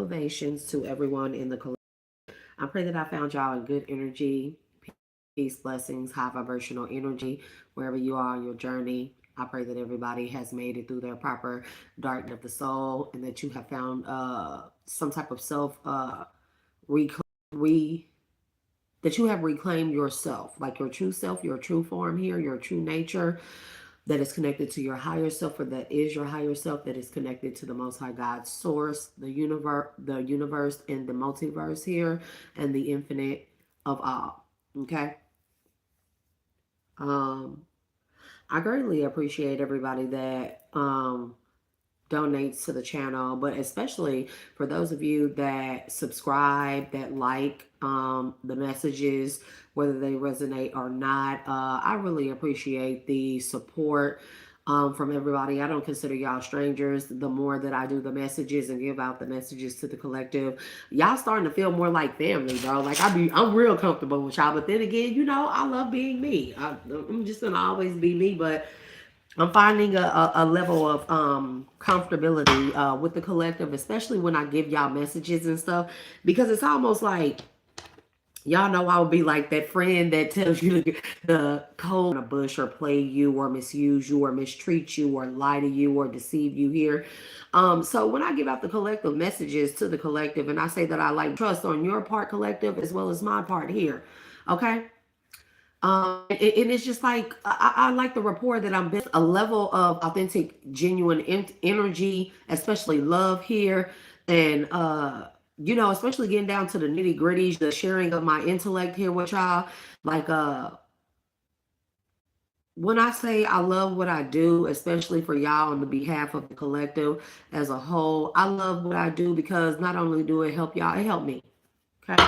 elevations to everyone in the collective. I pray that I found y'all in good energy, peace, blessings, high vibrational energy, wherever you are on your journey. I pray that everybody has made it through their proper dark night of the soul, and that you have found some type of self re that you have reclaimed yourself, like your true self, your true form here, your true nature, that is connected to your higher self, or that is your higher self, that is connected to the Most High God source, the universe and the multiverse here, and the infinite of all. Okay. Um, I greatly appreciate everybody that donates to the channel, but especially for those of you that subscribe, that like the messages, whether they resonate or not. I really appreciate the support from everybody. I don't consider y'all strangers. The more that I do the messages and give out the messages to the collective, y'all starting to feel more like family, bro. Like I'm real comfortable with y'all. But then again, I love being me. I'm just gonna always be me, but I'm finding a level of comfortability with the collective, especially when I give y'all messages and stuff, because it's almost like y'all know I would be like that friend that tells you the code in a bush, or play you, or misuse you, or mistreat you, or lie to you, or deceive you here. So when I give out the collective messages to the collective, and I say that I like trust on your part, collective, as well as my part here, okay? And it's just like I like the rapport that I'm building, a level of authentic, genuine energy, especially love here, and especially getting down to the nitty gritties, the sharing of my intellect here with y'all. Like when I say I love what I do, especially for y'all on the behalf of the collective as a whole, I love what I do because not only do it help y'all, it helped me. Okay.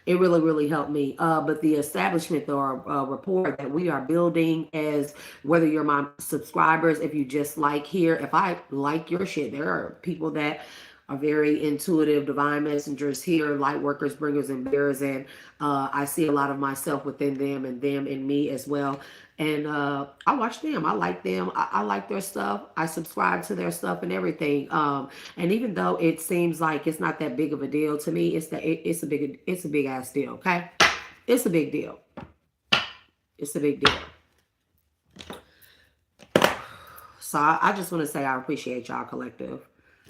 It really, really helped me. But the establishment or rapport that we are building, as whether you're my subscribers, if you just like here, if I like your shit, there are people that are very intuitive, divine messengers here, light workers, bringers, and bearers. And I see a lot of myself within them in me as well. And I watch them. I like them. I like their stuff. I subscribe to their stuff and everything. And even though it seems like it's not that big of a deal to me, it's a big ass deal. Okay, it's a big deal. It's a big deal. So I just want to say I appreciate y'all, collective.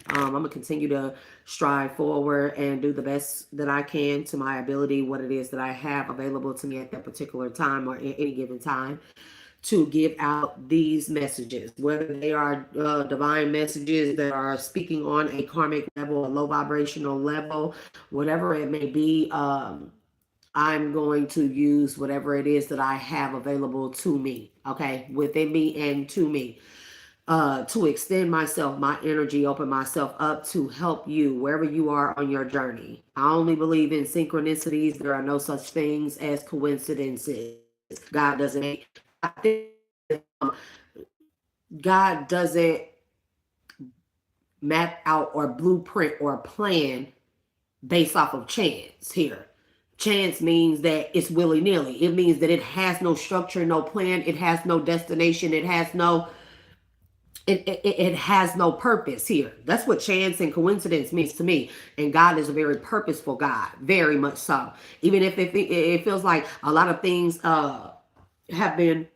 I'm gonna continue to strive forward and do the best that I can to my ability, what it is that I have available to me at that particular time or at any given time, to give out these messages, whether they are divine messages that are speaking on a karmic level, a low vibrational level, whatever it may be. I'm going to use whatever it is that I have available to me, okay, within me and to me. To extend myself, my energy, open myself up to help you wherever you are on your journey. I only believe in synchronicities. There are no such things as coincidences. God doesn't make, God doesn't map out or blueprint or plan based off of chance here. Chance means that it's willy-nilly. It means that it has no structure, no plan. It has no destination. It has no purpose here. That's what chance and coincidence means to me. And God is a very purposeful God, very much so. Even if it feels like a lot of things have been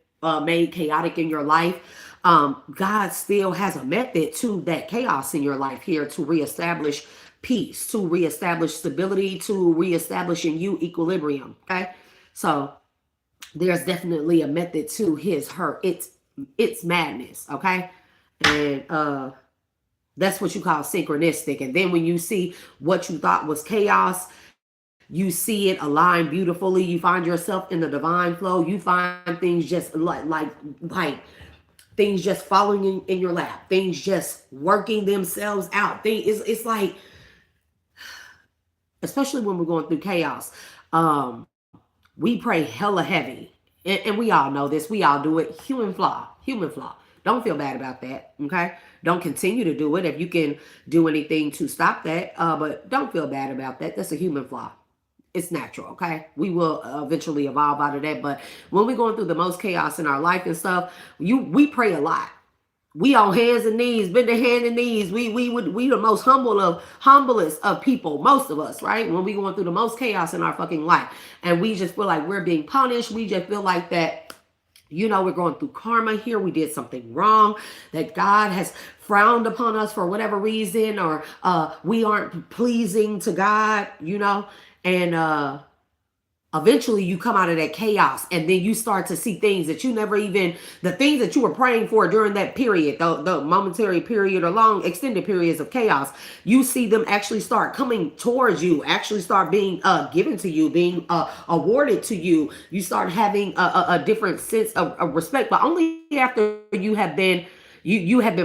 made chaotic in your life, God still has a method to that chaos in your life here, to reestablish peace, to reestablish stability, to reestablish in you equilibrium. Okay, so there's definitely a method to it's madness. Okay, and that's what you call synchronistic. And then when you see what you thought was chaos, you see it align beautifully. You find yourself in the divine flow. You find things just like things just falling in your lap. Things just working themselves out. It's like, especially when we're going through chaos, we pray hella heavy. And we all know this. We all do it. Human flaw. Human flaw. Don't feel bad about that. Okay. Don't continue to do it if you can do anything to stop that. But don't feel bad about that. That's a human flaw. It's natural. Okay. We will eventually evolve out of that. But when we're going through the most chaos in our life and stuff, we pray a lot. We on hands and knees, bend the hand and knees. We the most humblest of people, most of us, right? When we going through the most chaos in our fucking life, and we just feel like we're being punished. We just feel like that, we're going through karma here. We did something wrong, that God has frowned upon us for whatever reason, or we aren't pleasing to God, and eventually you come out of that chaos, and then you start to see things that you never even, the things that you were praying for during that period, the momentary period or long extended periods of chaos, you see them actually start coming towards you, actually start being given to you, being awarded to you. You start having a different sense of respect, but only after you have been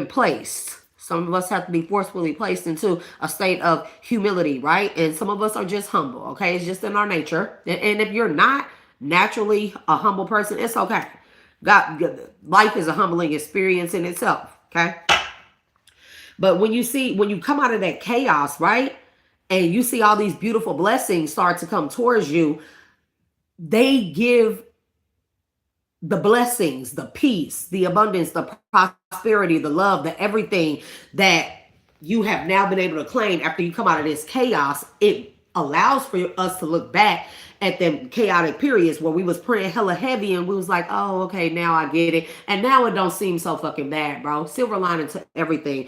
placed. Some of us have to be forcefully placed into a state of humility, right? And some of us are just humble, okay? It's just in our nature. And if you're not naturally a humble person, it's okay. Life is a humbling experience in itself, okay? But when you come out of that chaos, right? And you see all these beautiful blessings start to come towards you, they give the blessings, the peace, the abundance, the prosperity, the love, the everything that you have now been able to claim after you come out of this chaos. It allows for us to look back at them chaotic periods where we was praying hella heavy and we was like, oh, okay, now I get it. And now it don't seem so fucking bad, bro. Silver lining to everything.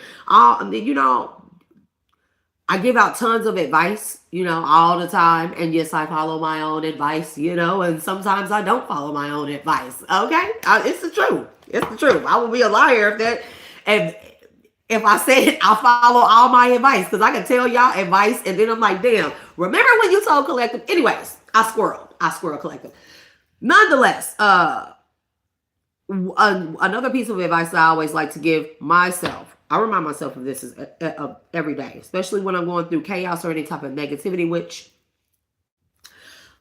I give out tons of advice, all the time. And yes, I follow my own advice, and sometimes I don't follow my own advice. Okay? It's the truth. It's the truth. I would be a liar if I said I follow all my advice, because I can tell y'all advice and then I'm like, damn, remember when you told collective? Anyways, I squirrel collective. Nonetheless, another piece of advice that I always like to give myself, I remind myself of this every day, especially when I'm going through chaos or any type of negativity,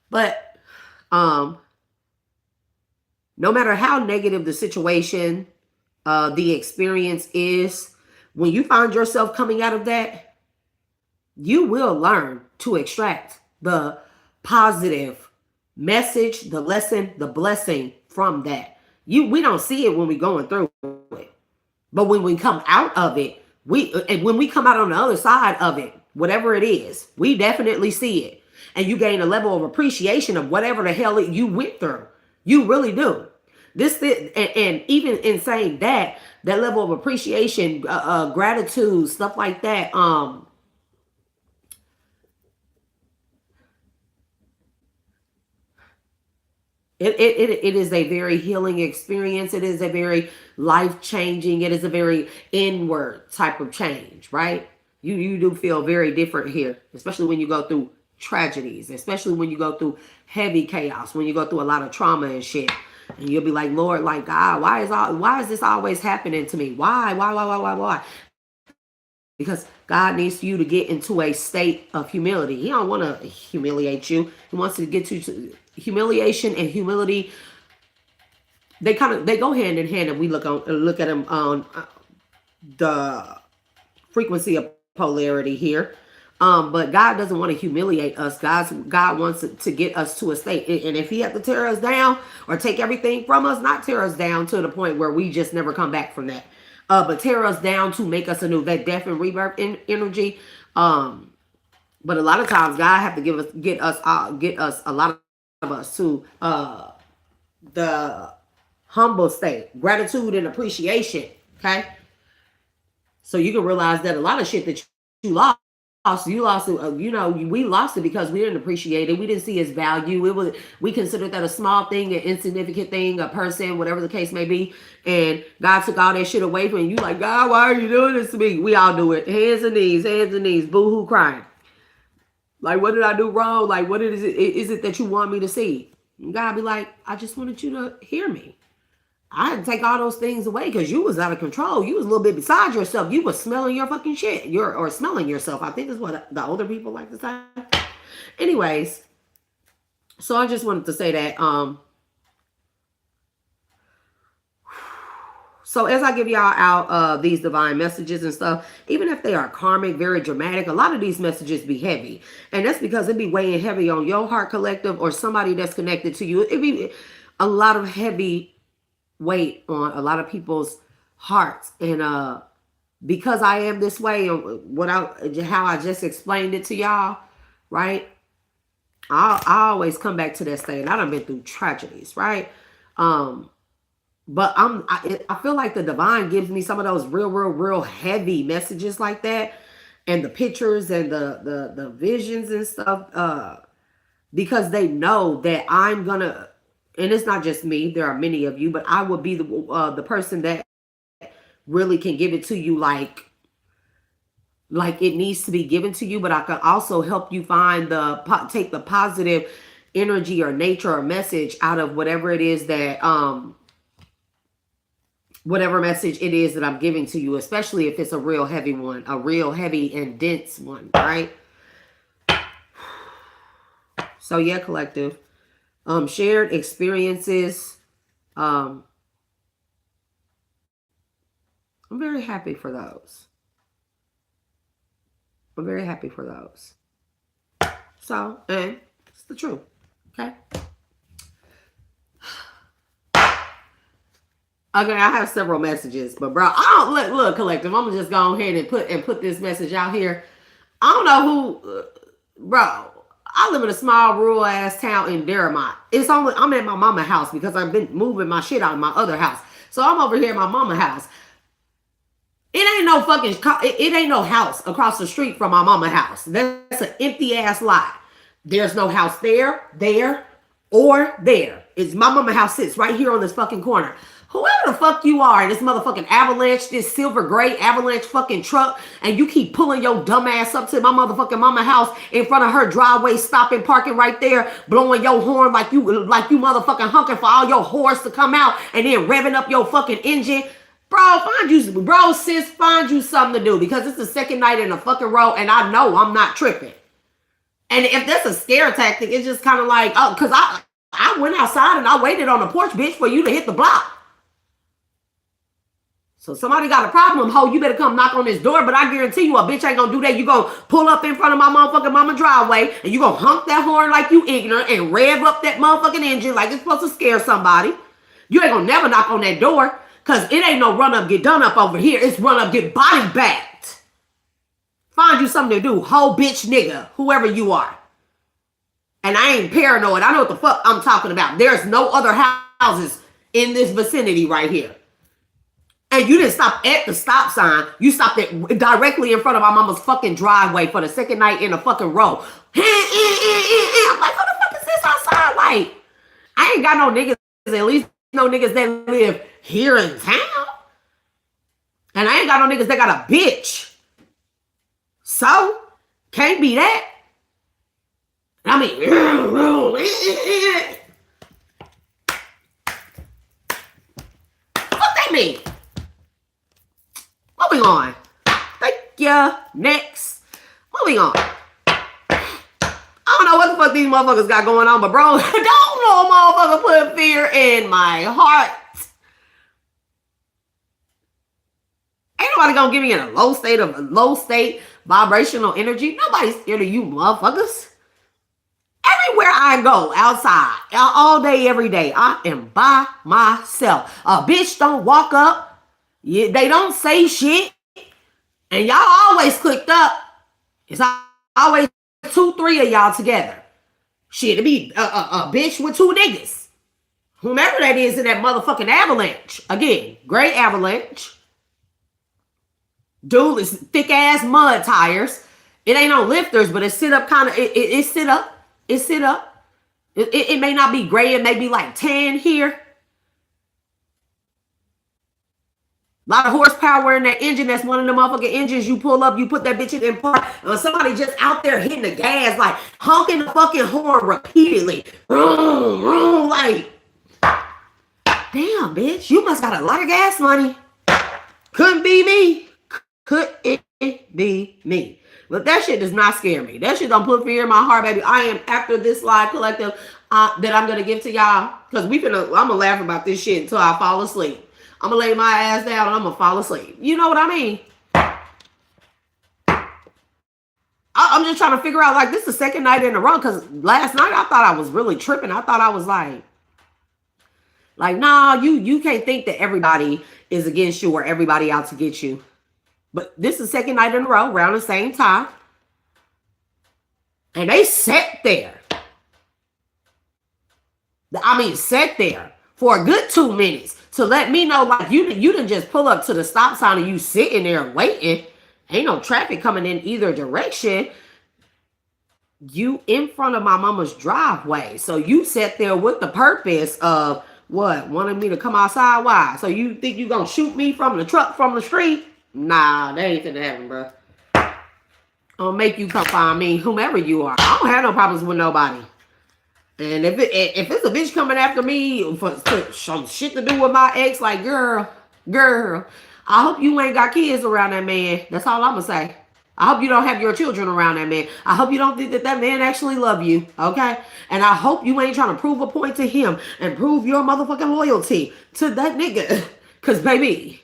but no matter how negative the situation, the experience is, when you find yourself coming out of that, you will learn to extract the positive message, the lesson, the blessing from that. We don't see it when we're going through it. But when we come out of it, when we come out on the other side of it, whatever it is, we definitely see it. And you gain a level of appreciation of whatever the hell you went through. You really do. And even in saying that level of appreciation, gratitude, stuff like that, It is a very healing experience. It is a very life-changing. It is a very inward type of change, right? You do feel very different here, especially when you go through tragedies, especially when you go through heavy chaos, when you go through a lot of trauma and shit. And you'll be like, Lord, like, God, why is this always happening to me? Why? Because God needs you to get into a state of humility. He don't want to humiliate you. He wants to get you to humiliation and humility. They go hand in hand, and we look at them on the frequency of polarity here. But God doesn't want to humiliate us. God wants to get us to a state. And if he has to tear us down or take everything from us, not tear us down to the point where we just never come back from that. But tear us down to make us anew, that death and rebirth energy. But a lot of times God have to get us a lot of us to the humble state, gratitude and appreciation. Okay, so you can realize that a lot of shit that you lost. We lost it because we didn't appreciate it. We didn't see its value. We considered that a small thing, an insignificant thing, a person, whatever the case may be. And God took all that shit away from you. Like, God, why are you doing this to me? We all do it. Hands and knees, boo-hoo crying. Like, what did I do wrong? Like, what is it that you want me to see? And God be like, I just wanted you to hear me. I had to take all those things away because you was out of control. You was a little bit beside yourself. You was smelling your fucking shit. Or smelling yourself. I think is what the older people like to say. Anyways, so I just wanted to say that. So as I give y'all out these divine messages and stuff, even if they are karmic, very dramatic, a lot of these messages be heavy. And that's because it be weighing heavy on your heart collective or somebody that's connected to you. It be a lot of heavy weight on a lot of people's hearts. And because I am this way, how I just explained it to y'all, right? I always come back to that state. I done been through tragedies, right? But I feel like the divine gives me some of those real heavy messages like that, and the pictures and the visions and stuff, because they know that I'm gonna, and it's not just me. There are many of you, but I will be the person that really can give it to you like it needs to be given to you. But I can also help you find take the positive energy or nature or message out of whatever it is that whatever message it is that I'm giving to you, especially if it's a real heavy one, a real heavy and dense one, right? So yeah, collective. Shared experiences. I'm very happy for those. I'm very happy for those. So, and it's the truth. Okay. Okay, I have several messages, but bro, I don't look collective. I'm gonna just go ahead and put this message out here. I don't know who, bro. I live in a small rural ass town in Deramont. I'm at my mama house because I've been moving my shit out of my other house. So I'm over here at my mama house. It ain't no fucking, it ain't no house across the street from my mama house. That's an empty ass lot. There's no house there, or there. It's my mama house sits right here on this fucking corner. Whoever the fuck you are in this motherfucking avalanche, this silver gray avalanche fucking truck, and you keep pulling your dumb ass up to my motherfucking mama house in front of her driveway, stopping, parking right there, blowing your horn like you motherfucking hunking for all your whores to come out, and then revving up your fucking engine. Sis, find you something to do, because it's the second night in a fucking row, and I know I'm not tripping. And if that's a scare tactic, it's just kind of like, oh, because I went outside and I waited on the porch, bitch, for you to hit the block. So somebody got a problem, ho, you better come knock on this door, but I guarantee you a bitch ain't gonna do that. You gonna pull up in front of my motherfucking mama driveway, and you gonna honk that horn like you ignorant and rev up that motherfucking engine like it's supposed to scare somebody. You ain't gonna never knock on that door, because it ain't no run up, get done up over here. It's run up, get body backed. Find you something to do, ho, bitch, nigga, whoever you are. And I ain't paranoid. I know what the fuck I'm talking about. There's no other houses in this vicinity right here. And you didn't stop at the stop sign. You stopped it directly in front of my mama's fucking driveway for the second night in a fucking row. I'm like, who the fuck is this outside? Like, I ain't got no niggas, at least no niggas that live here in town. And I ain't got no niggas that got a bitch. So, can't be that. I mean, what that mean? Moving on. Thank you. Next. Moving on. I don't know what the fuck these motherfuckers got going on, but bro, don't no motherfucker put fear in my heart. Ain't nobody gonna give me in a low state vibrational energy. Nobody's scared of you motherfuckers. Everywhere I go outside, all day, every day, I am by myself. A bitch don't walk up. They don't say shit. And y'all always clicked up. It's always 2-3 of y'all together. Shit, it be a bitch with 2 niggas. Whomever that is in that motherfucking avalanche. Again, gray avalanche. Dude, it's thick ass mud tires. It ain't no lifters, but it sit up kind of, it sit up. It sit up. It may not be gray. It may be like tan here. A lot of horsepower in that engine. That's one of the motherfucking engines you pull up. You put that bitch in park. Somebody just out there hitting the gas, like honking the fucking horn repeatedly. Like, damn, bitch. You must got a lot of gas money. Couldn't be me. Couldn't be me. But that shit does not scare me. That shit don't put fear in my heart, baby. I am, after this live collective that I'm going to give to y'all, because I'm going to laugh about this shit until I fall asleep. I'm going to lay my ass down and I'm going to fall asleep. You know what I mean? I'm just trying to figure out, like, this is the second night in a row, because last night I thought I was really tripping. I thought I was like Like, nah, you can't think that everybody is against you or everybody out to get you. But this is the second night in a row, around the same time. And they sat there. I mean, sat there for a good 2 minutes to let me know, like, you didn't just pull up to the stop sign and you sitting there waiting. Ain't no traffic coming in either direction. You in front of my mama's driveway. So you sat there with the purpose of what? Wanting me to come outside? Why? So you think you gonna shoot me from the truck from the street? Nah, that ain't gonna happen, bro. I'll make you come find me, whomever you are. I don't have no problems with nobody. And if it's a bitch coming after me for some shit to do with my ex, like, girl, I hope you ain't got kids around that man. That's all I'm gonna say. I hope you don't have your children around that man. I hope you don't think that man actually love you, okay? And I hope you ain't trying to prove a point to him and prove your motherfucking loyalty to that nigga. Because, baby,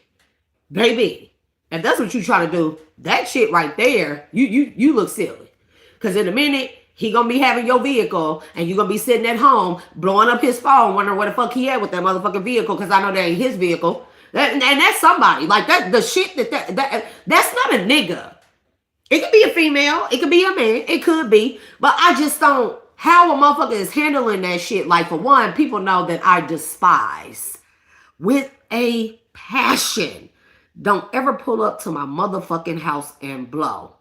if that's what you trying to do, that shit right there, you look silly. Because in a minute, he gonna be having your vehicle and you gonna be sitting at home blowing up his phone, wondering where the fuck he at with that motherfucking vehicle, because I know that ain't his vehicle. And that's somebody. Like, that the shit that's not a nigga. It could be a female. It could be a man. It could be. But I just don't, how a motherfucker is handling that shit. Like, for one, people know that I despise with a passion. Don't ever pull up to my motherfucking house and blow.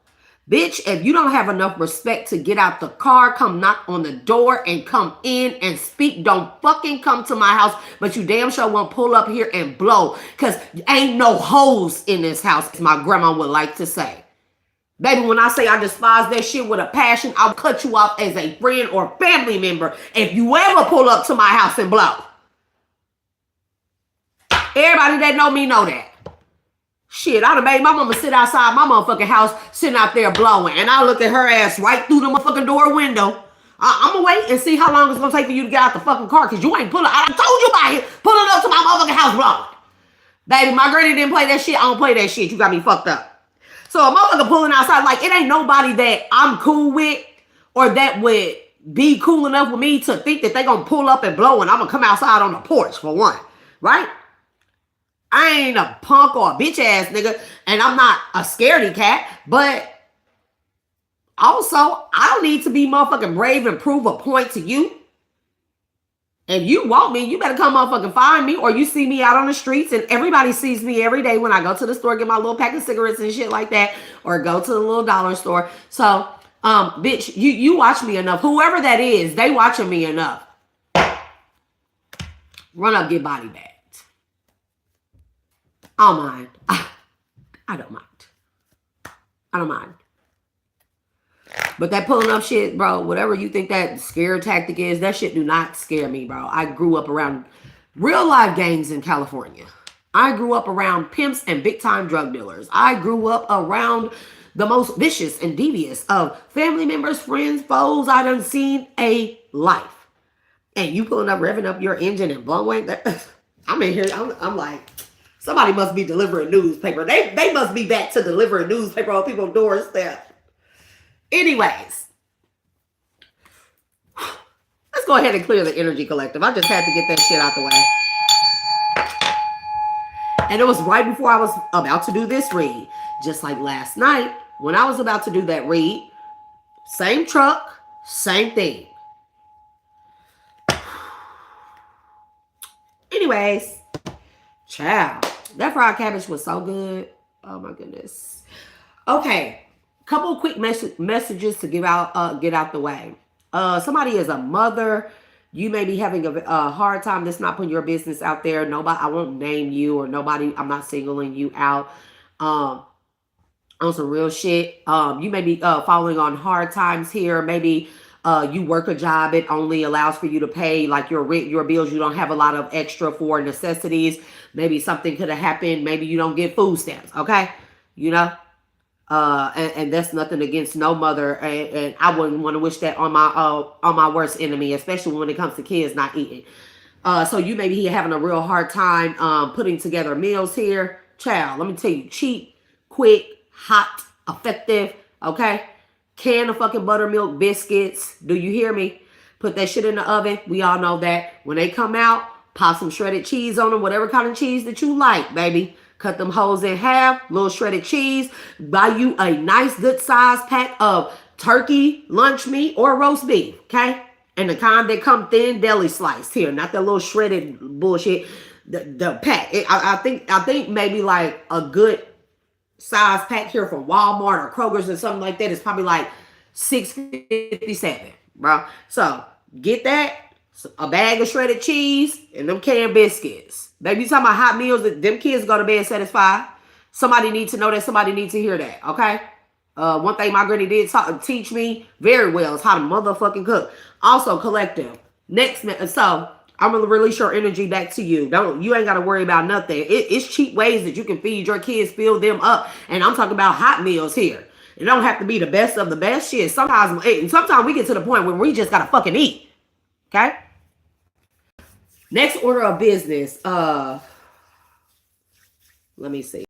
Bitch, if you don't have enough respect to get out the car, come knock on the door and come in and speak. Don't fucking come to my house, but you damn sure won't pull up here and blow, because ain't no hoes in this house, as my grandma would like to say. Baby, when I say I despise that shit with a passion, I'll cut you off as a friend or family member if you ever pull up to my house and blow. Everybody that know me know that. Shit, I done made my mama sit outside my motherfucking house, sitting out there blowing. And I look at her ass right through the motherfucking door window. I'm gonna wait and see how long it's gonna take for you to get out the fucking car, because you ain't pulling. I told you about it. Pulling up to my motherfucking house blowing. Baby, my granny didn't play that shit. I don't play that shit. You got me fucked up. So a motherfucker pulling outside, like, it ain't nobody that I'm cool with or that would be cool enough with me to think that they gonna pull up and blow and I'm gonna come outside on the porch, for one. Right? I ain't a punk or a bitch ass nigga, and I'm not a scaredy cat, but also, I don't need to be motherfucking brave and prove a point to you. If you want me, you better come motherfucking find me, or you see me out on the streets, and everybody sees me every day when I go to the store, get my little pack of cigarettes and shit like that, or go to the little dollar store. So, bitch, you watch me enough. Whoever that is, they watching me enough. Run up, get body bagged. I don't mind. I don't mind. I don't mind. But that pulling up shit, bro, whatever you think that scare tactic is, that shit do not scare me, bro. I grew up around real life gangs in California. I grew up around pimps and big time drug dealers. I grew up around the most vicious and devious of family members, friends, foes. I done seen a life. And you pulling up, revving up your engine and blowing. I'm in here, I'm like, somebody must be delivering newspaper. They must be back to delivering newspaper on people's doorstep. Anyways, let's go ahead and clear the energy collective. I just had to get that shit out the way. And it was right before I was about to do this read. Just like last night, when I was about to do that read, same truck, same thing. Anyways, child, that fried cabbage was so good. Oh my goodness. Okay. Couple of quick messages to get out the way. Somebody is a mother. You may be having a hard time. That's not putting your business out there. Nobody, I won't name you or nobody. I'm not singling you out. On some real shit. You may be falling on hard times here. Maybe you work a job. It only allows for you to pay like your rent, your bills. You don't have a lot of extra for necessities. Maybe something could have happened. Maybe you don't get food stamps. Okay, you know. And that's nothing against no mother, and I wouldn't want to wish that on my worst enemy, especially when it comes to kids not eating. So you may be having a real hard time putting together meals here. Child, let me tell you, cheap, quick, hot, effective, okay? Can of fucking buttermilk biscuits. Do you hear me? Put that shit in the oven. We all know that. When they come out, Pop some shredded cheese on them, whatever kind of cheese that you like, baby. Cut them hoes in half, little shredded cheese. Buy you a nice good size pack of turkey, lunch meat, or roast beef, okay? And the kind that come thin deli sliced here, not that little shredded bullshit. The pack. I think maybe like a good size pack here from Walmart or Kroger's or something like that is probably like $6.57, bro. So get that, a bag of shredded cheese, and them canned biscuits. Baby, you talking about hot meals that them kids go to bed satisfied. Somebody needs to know that. Somebody needs to hear that, okay? One thing my granny did teach me very well is how to motherfucking cook. Also, collective. Next, so I'm gonna release your energy back to you. You ain't gotta worry about nothing. It's cheap ways that you can feed your kids, fill them up. And I'm talking about hot meals here. It don't have to be the best of the best shit. Sometimes we get to the point where we just gotta fucking eat. Okay? Next order of business. Let me see.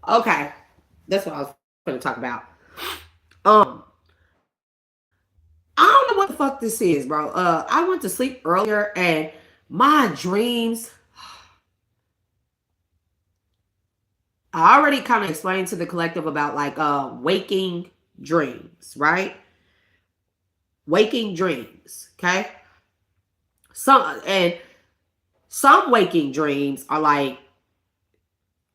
Okay. That's what I was going to talk about. I don't know what the fuck this is, bro. I went to sleep earlier and my dreams, I already kind of explained to the collective about like waking dreams, right? Waking dreams, okay? Some waking dreams are like,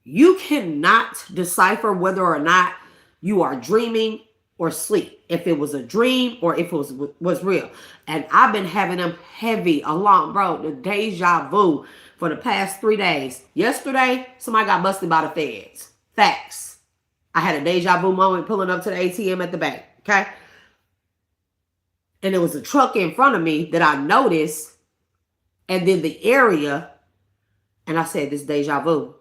you cannot decipher whether or not you are dreaming or sleep, if it was a dream or if it was real. And I've been having them heavy along, bro, the deja vu for the past 3 days. Yesterday, somebody got busted by the feds. Facts. I had a deja vu moment pulling up to the ATM at the bank, okay? And there was a truck in front of me that I noticed, and then the area, and I said, this deja vu.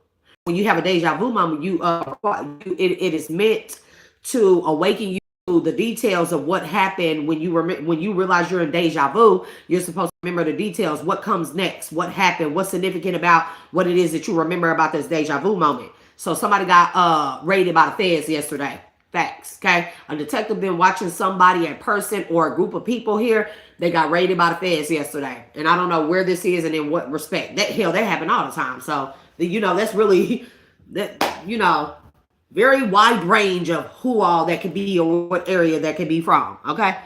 When you have a deja vu moment, it is meant to awaken you to the details of what happened when you realize you're in deja vu. You're supposed to remember the details, what comes next, what happened, what's significant about what it is that you remember about this deja vu moment. So somebody got raided by the feds yesterday. Facts, okay? A detective been watching somebody, a person or a group of people here. They got raided by the feds yesterday. And I don't know where this is and in what respect. That happen all the time. So, that's really, very wide range of who all that could be or what area that could be from, okay?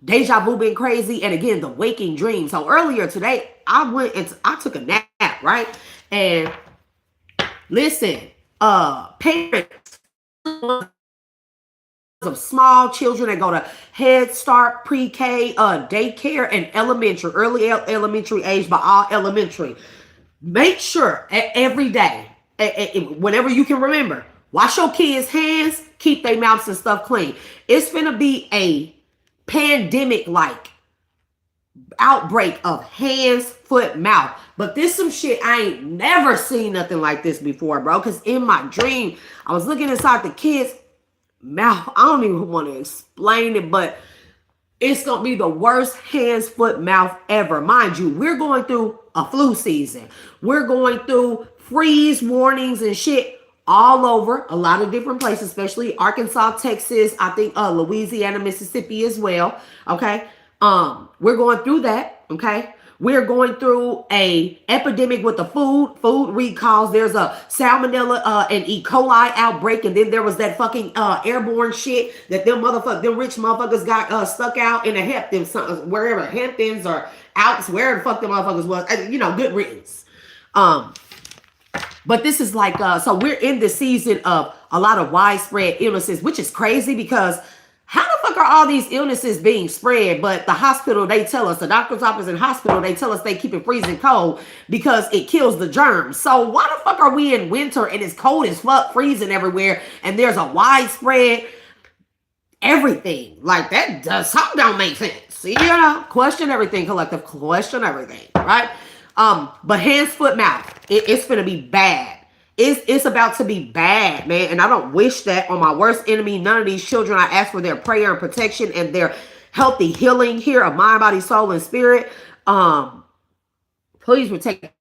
Deja vu been crazy. And again, the waking dream. So earlier today, I took a nap, right? And listen, parents of small children that go to Head Start, pre-K, daycare, and early elementary age, but all elementary. Make sure every day, whenever you can remember, wash your kids' hands, keep their mouths and stuff clean. It's finna be a pandemic-like outbreak of hands, foot, mouth. But this some shit I ain't never seen nothing like this before, bro. Because in my dream, I was looking inside the kids' mouth. I don't even want to explain it, but it's going to be the worst hands, foot, mouth ever. Mind you, we're going through a flu season. We're going through freeze warnings and shit all over a lot of different places, especially Arkansas, Texas, I think Louisiana, Mississippi as well. Okay. We're going through that. Okay. We're going through a epidemic with the food recalls. There's a salmonella and E. coli outbreak, and then there was that fucking airborne shit that them rich motherfuckers got stuck out in the Hamptons, wherever Hamptons or Alps, wherever the fuck them motherfuckers was. Good riddance. But this is like so we're in the season of a lot of widespread illnesses, which is crazy because how the fuck are all these illnesses being spread? But the hospital, they tell us, the doctor's office and hospital, they tell us they keep it freezing cold because it kills the germs. So why the fuck are we in winter and it's cold as fuck, freezing everywhere, and there's a widespread everything? Like something don't make sense. Question everything, collective, question everything, right? But hands, foot, mouth, it's gonna be bad. It's about to be bad, man. And I don't wish that on my worst enemy. None of these children. I ask for their prayer and protection and their healthy healing here of mind, body, soul, and spirit. Please protect.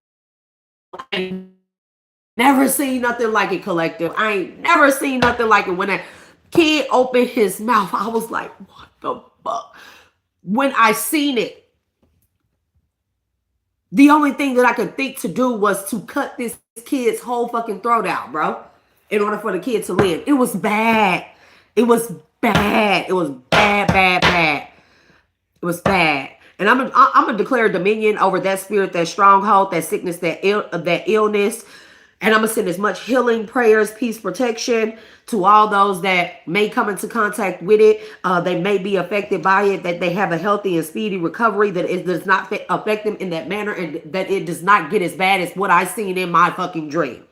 never seen nothing like it, collective. I ain't never seen nothing like it. When that kid opened his mouth, I was like, what the fuck? When I seen it, the only thing that I could think to do was to cut this kid's whole fucking throat out, bro, in order for the kid to live. It was bad. It was bad. It was bad, bad, bad. It was bad. And I'm gonna declare dominion over that spirit, that stronghold, that sickness, that illness. And I'm gonna send as much healing prayers, peace, protection to all those that may come into contact with it. They may be affected by it, that they have a healthy and speedy recovery, that it does not affect them in that manner, and that it does not get as bad as what I seen in my fucking dream.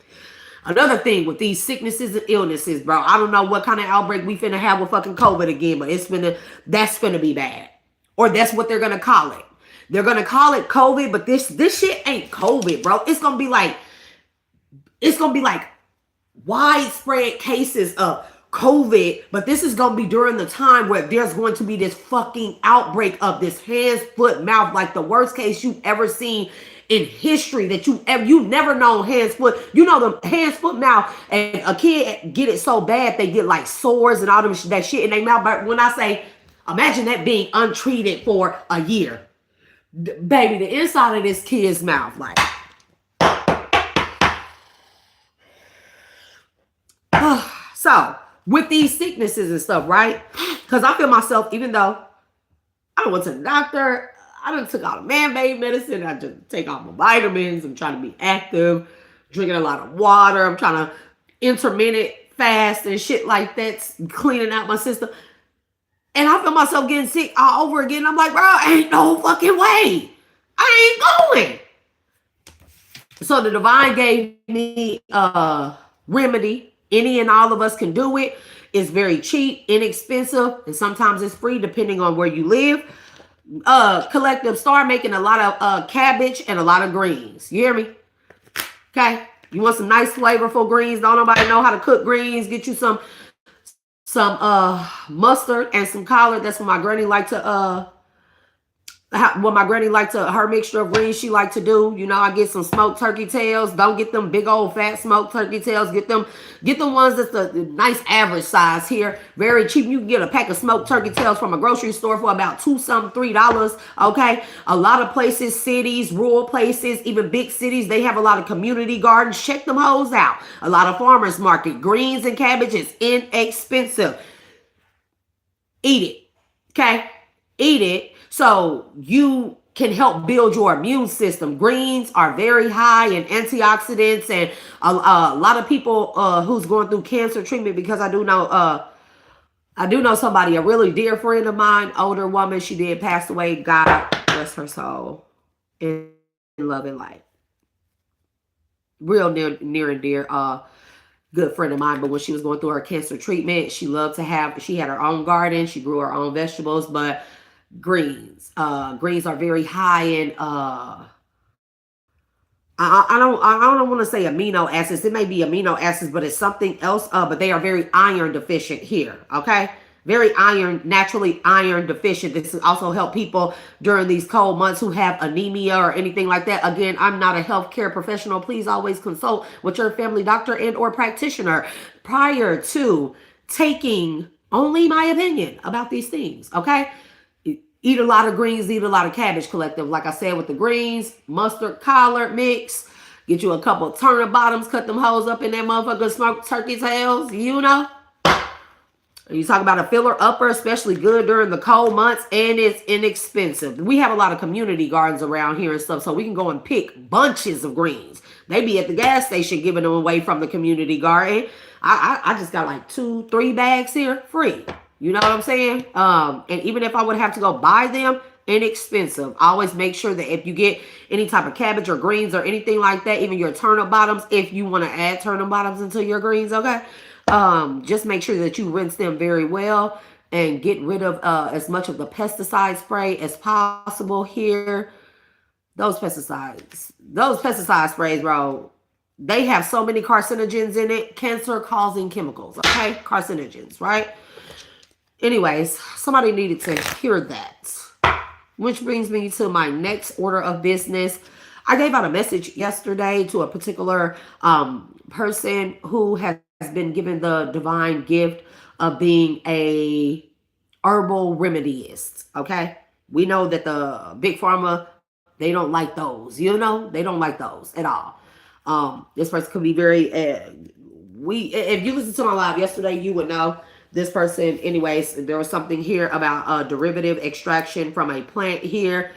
Another thing with these sicknesses and illnesses, bro, I don't know what kind of outbreak we finna have with fucking COVID again, but that's finna be bad. Or that's what they're gonna call it. They're gonna call it COVID, but this shit ain't COVID, bro. It's gonna be like widespread cases of COVID, but this is going to be during the time where there's going to be this fucking outbreak of this hands, foot, mouth, like the worst case you've ever seen in history, that you've never known hands, foot. You know, the hands, foot, mouth, and a kid get it so bad they get like sores and all them that shit in their mouth. But when I say, imagine that being untreated for a year. Baby, the inside of this kid's mouth, like, so with these sicknesses and stuff, right? Because I feel myself, even though I went to the doctor, I done took all the man-made medicine, I just take all my vitamins, I'm trying to be active, drinking a lot of water, I'm trying to intermittent fast and shit like that, cleaning out my system. And I feel myself getting sick all over again. I'm like, bro, ain't no fucking way. I ain't going. So the divine gave me a remedy. Any and all of us can do it. It's very cheap, inexpensive, and sometimes it's free depending on where you live. Collective, start making a lot of cabbage and a lot of greens. You hear me? Okay. You want some nice flavorful greens. Don't nobody know how to cook greens. Get you some mustard and some collard. That's what my granny liked to her mixture of greens she liked to do. You know, I get some smoked turkey tails. Don't get them big old fat smoked turkey tails. Get them ones that's the nice average size here. Very cheap. You can get a pack of smoked turkey tails from a grocery store for about $3. Okay. A lot of places, cities, rural places, even big cities, they have a lot of community gardens. Check them hoes out. A lot of farmers market. Greens and cabbage is inexpensive. Eat it. Okay. Eat it. So you can help build your immune system. Greens are very high in antioxidants, and a lot of people who's going through cancer treatment, because I do know somebody, a really dear friend of mine, older woman, she did pass away. God bless her soul in love and light. Real near and dear good friend of mine, but when she was going through her cancer treatment, she had her own garden, she grew her own vegetables, but greens are very high in I don't want to say amino acids. It may be amino acids, but it's something else, but they are very iron deficient here. Okay, very naturally iron deficient. This has also helped people during these cold months who have anemia or anything like that. Again, I'm not a healthcare professional. Please always consult with your family doctor and or practitioner prior to taking only my opinion about these things. Okay. Eat a lot of greens, eat a lot of cabbage, collective. Like I said, with the greens, mustard, collard mix. Get you a couple of turnip bottoms, cut them hoes up in that motherfucker, smoked turkey tails, you know. You talk about a filler upper, especially good during the cold months, and it's inexpensive. We have a lot of community gardens around here and stuff, so we can go and pick bunches of greens. They be at the gas station giving them away from the community garden. I just got like 2-3 bags here, free. You know what I'm saying? And even if I would have to go buy them, inexpensive. Always make sure that if you get any type of cabbage or greens or anything like that, even your turnip bottoms, if you want to add turnip bottoms into your greens, okay? Just make sure that you rinse them very well and get rid of as much of the pesticide spray as possible here. Those pesticide sprays, bro, they have so many carcinogens in it, cancer-causing chemicals, okay? Carcinogens, right? Anyways, somebody needed to hear that. Which brings me to my next order of business. I gave out a message yesterday to a particular person who has been given the divine gift of being a herbal remedyist. Okay, we know that the big pharma, they don't like those. You know, they don't like those at all. This person could be very. We if you listened to my live yesterday, you would know this person. Anyways, there was something here about derivative extraction from a plant here.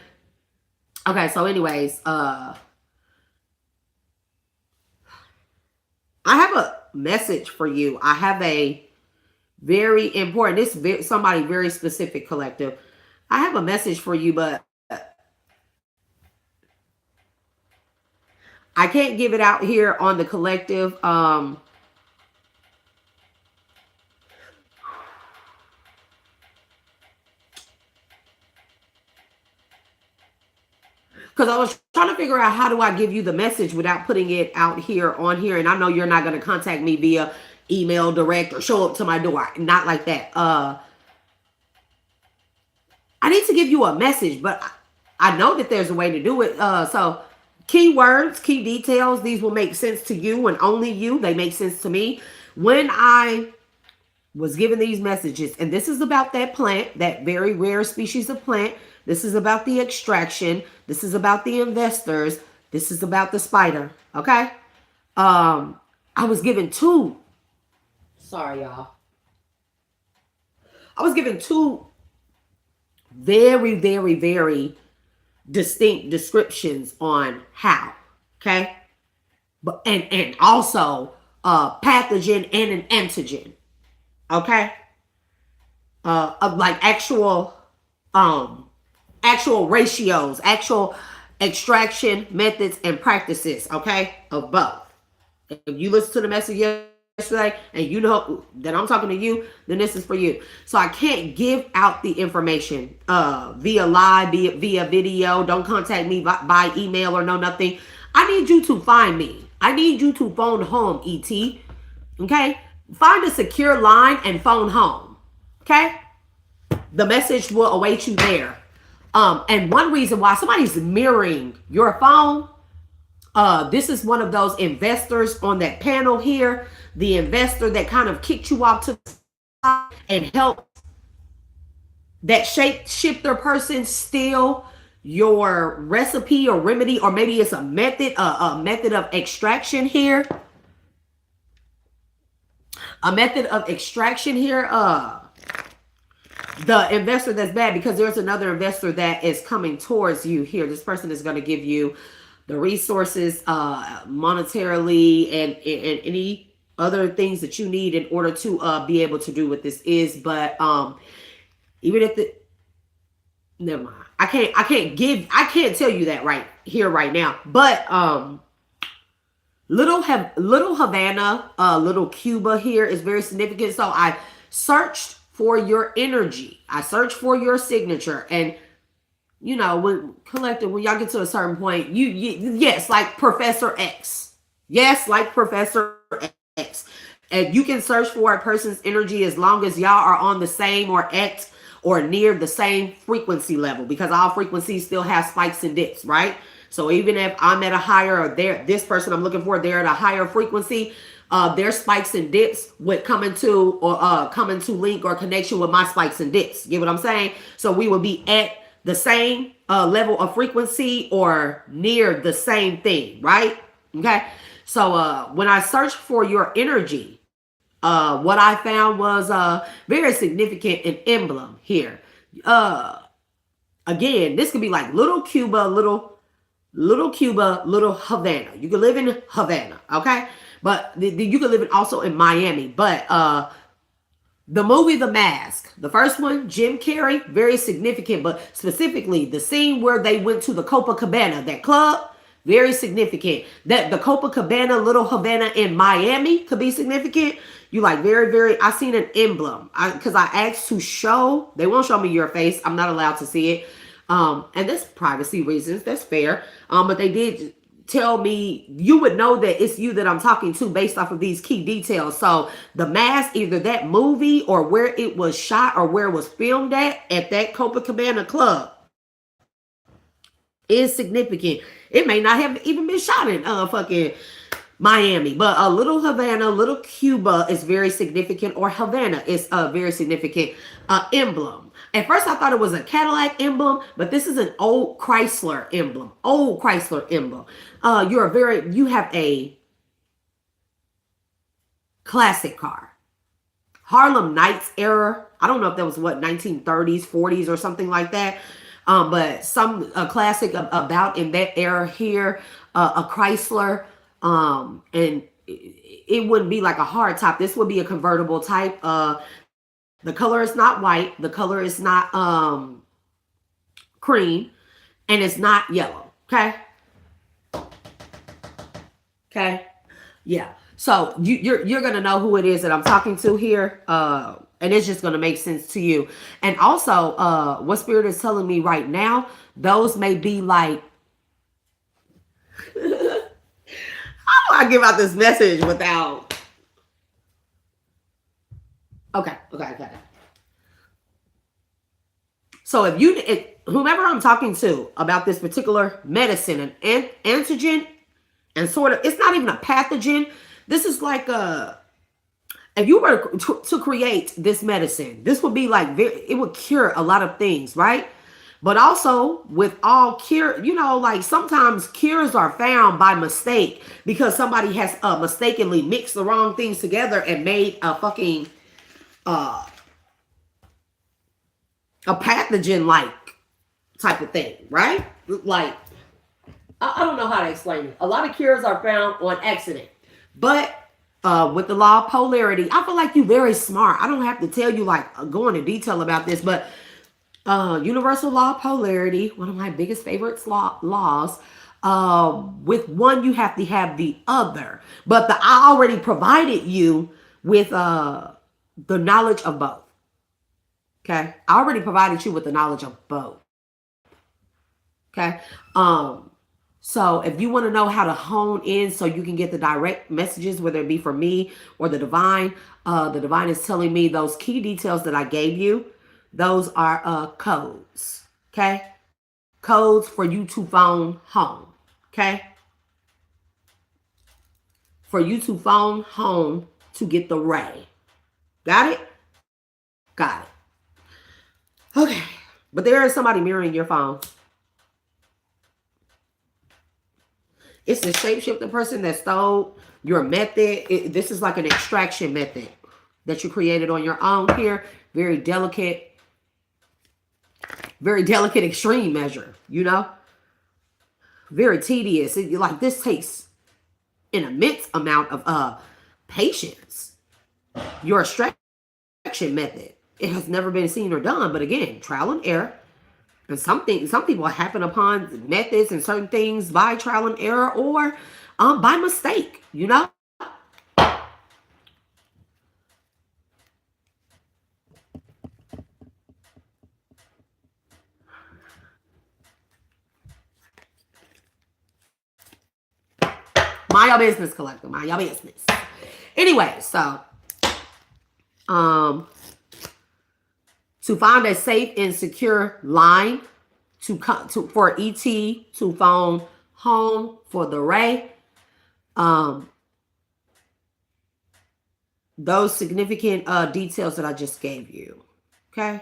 Okay, so anyways, I have a message for you. I have a very important. Somebody very specific, collective. I have a message for you, but I can't give it out here on the collective. Because I was trying to figure out how do I give you the message without putting it out here on here. And I know you're not going to contact me via email direct or show up to my door. Not like that. I need to give you a message, but I know that there's a way to do it. So keywords, key details, these will make sense to you and only you. They make sense to me. When I was given these messages, and this is about that plant, that very rare species of plant. This is about the extraction. This is about the investors. This is about the spider. Okay. I was given two. Sorry, y'all. I was given two very, very, very distinct descriptions on how. Okay. But and also pathogen and an antigen. Okay. Of like actual ratios, actual extraction methods and practices, okay, of both. If you listen to the message yesterday and you know that I'm talking to you, then this is for you. So I can't give out the information via live, via video. Don't contact me by email or no nothing. I need you to find me. I need you to phone home, ET. Okay? Find a secure line and phone home. Okay? The message will await you there. And one reason why somebody's mirroring your phone, this is one of those investors on that panel here, the investor that kind of kicked you off to the side and helped that shifter person steal your recipe or remedy, or maybe it's a method of extraction here. A method of extraction here. The investor that's bad, because there's another investor that is coming towards you here. This person is going to give you the resources monetarily and any other things that you need in order to be able to do what this is. But even if the never mind. I can't tell you that right here right now. But Little Havana, Little Cuba here is very significant. So I searched for your energy. I searched for your signature. And you know, when y'all get to a certain point, you yes, like Professor X. Yes, like Professor X. And you can search for a person's energy as long as y'all are on the same or at or near the same frequency level, because all frequencies still have spikes and dips, right? So even if I'm at a higher, or this person I'm looking for, they're at a higher frequency, their spikes and dips would come into link or connection with my spikes and dips. Get what I'm saying? So we would be at the same level of frequency or near the same thing, right? Okay. So when I searched for your energy, what I found was very significant an emblem here. Again, this could be like Little Cuba, Little Havana. You can live in Havana, okay? But you can live also in Miami. But the movie The Mask, the first one, Jim Carrey, very significant. But specifically, the scene where they went to the Copacabana, that club, very significant. That the Copacabana, Little Havana in Miami could be significant. You like very, very, I seen an emblem. Because I asked to show, they won't show me your face. I'm not allowed to see it. And that's privacy reasons. That's fair. But they did tell me you would know that it's you that I'm talking to based off of these key details. So The Mask, either that movie or where it was shot or where it was filmed at that Copacabana club. is significant. It may not have even been shot in fucking Miami, but a little Havana, little Cuba is very significant, or Havana is a very significant emblem. At first, I thought it was a Cadillac emblem, but this is an old Chrysler emblem. Old Chrysler emblem. You have a classic car. Harlem Nights era. I don't know if that was what, 1930s, 40s, or something like that. But some a classic about in that era here, a Chrysler, and it wouldn't be like a hard top. This would be a convertible type. The color is not white. The color is not cream, and it's not yellow. Okay. Okay. Yeah. So you're gonna know who it is that I'm talking to here, and it's just gonna make sense to you. And also, what Spirit is telling me right now, those may be like, how do I give out this message without? Okay. So whomever I'm talking to about this particular medicine, an antigen, and sort of, it's not even a pathogen. This is like if you were to create this medicine, this would be like, it would cure a lot of things, right? But also with all cure, like sometimes cures are found by mistake because somebody has mistakenly mixed the wrong things together and made a fucking a pathogen like type of thing, right? Like, I don't know how to explain it. A lot of cures are found on accident. But with the law of polarity, I feel like you're very smart. I don't have to tell you, like, go into detail about this, but universal law of polarity, one of my biggest favorites laws. With one, you have to have the other. But I already provided you with the knowledge of both. Okay? I already provided you with the knowledge of both. Okay? So if you want to know how to hone in so you can get the direct messages, whether it be from me or the divine is telling me those key details that I gave you. Those are codes. Okay? Codes for you to phone home. Okay? For you to phone home to get the ray. Got it? Got it. Okay. But there is somebody mirroring your phone. It's the shapeshifter person that stole your method. This is like an extraction method that you created on your own here. Very delicate extreme measure, Very tedious. Like this takes an immense amount of patience. Your extraction method. It has never been seen or done, but again, trial and error. And some people happen upon methods and certain things by trial and error or by mistake, Mind your business, collector. Mind your business. Anyway, so to find a safe and secure line for ET to phone home for the ray. Those significant details that I just gave you. Okay.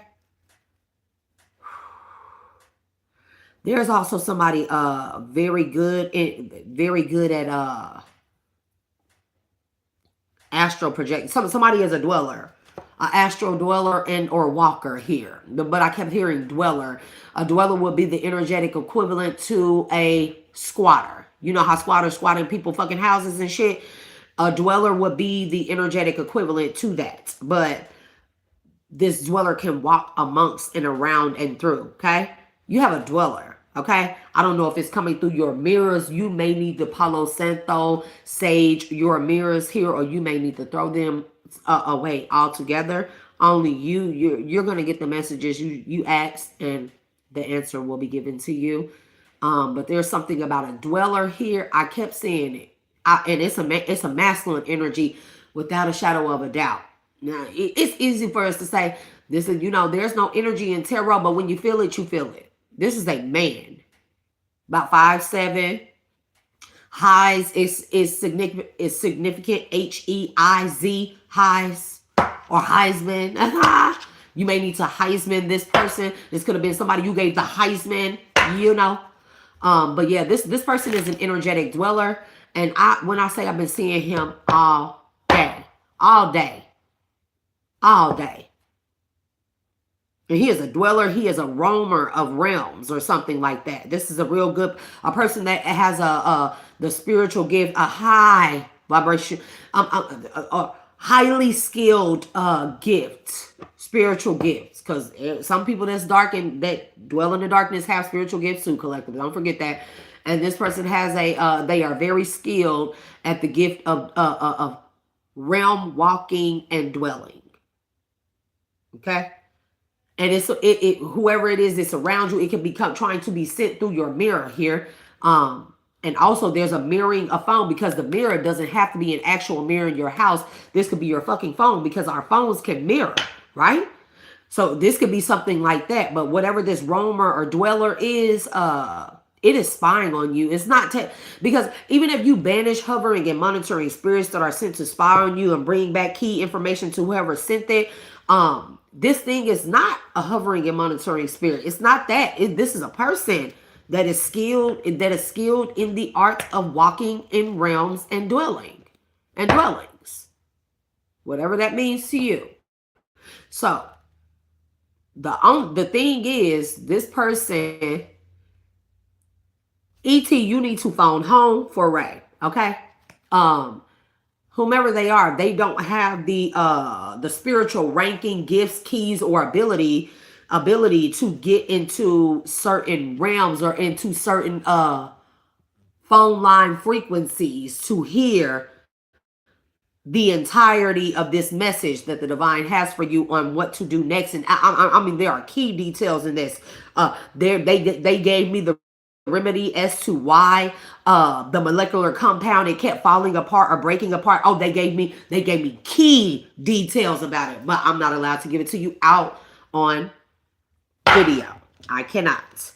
There's also somebody very good at astral project. Somebody is a dweller. Astral dweller and or walker here. But I kept hearing dweller. A dweller would be the energetic equivalent to a squatter. You know how squatters squat in people fucking houses and shit? A dweller would be the energetic equivalent to that. But this dweller can walk amongst and around and through, okay? You have a dweller, okay? I don't know if it's coming through your mirrors. You may need to Palo Santo sage your mirrors here, or you may need to throw them away altogether. Only you're gonna get the messages you asked, and the answer will be given to you. But there's something about a dweller here. I kept saying it, and it's a masculine energy without a shadow of a doubt. Now it's easy for us to say this is there's no energy in tarot, but when you feel it, you feel it. This is a man. about 5'7". Highs is significant. Heiz, highs, or Heisman. You may need to Heisman this person. This could have been somebody you gave the Heisman, you know. But yeah, this person is an energetic dweller, and when I say I've been seeing him all day, all day, all day. And he is a dweller. He is a roamer of realms or something like that. This is a real good, a person that has the spiritual gift, a high vibration, a highly skilled gift, spiritual gifts. Because some people that's dark and that dwell in the darkness have spiritual gifts too, collectively. Don't forget that. And this person has they are very skilled at the gift of realm walking and dwelling. Okay. And whoever it is that's around you, it can become trying to be sent through your mirror here. And also there's a mirroring a phone, because the mirror doesn't have to be an actual mirror in your house. This could be your fucking phone, because our phones can mirror, right? So this could be something like that. But whatever this roamer or dweller is, it is spying on you. It's not because even if you banish hovering and monitoring spirits that are sent to spy on you and bring back key information to whoever sent it, this thing is not a hovering and monitoring spirit. It's not that. This is a person that is skilled in the art of walking in realms and dwellings, whatever that means to you. So the thing is, this person, ET, you need to phone home for Ray, okay? Whomever they are, they don't have the spiritual ranking, gifts, keys, or ability to get into certain realms or into certain phone line frequencies to hear the entirety of this message that the divine has for you on what to do next. And I mean, there are key details in this. They gave me the remedy as to why the molecular compound, it kept falling apart or breaking apart. Oh, they gave me key details about it, but I'm not allowed to give it to you out on video. I cannot.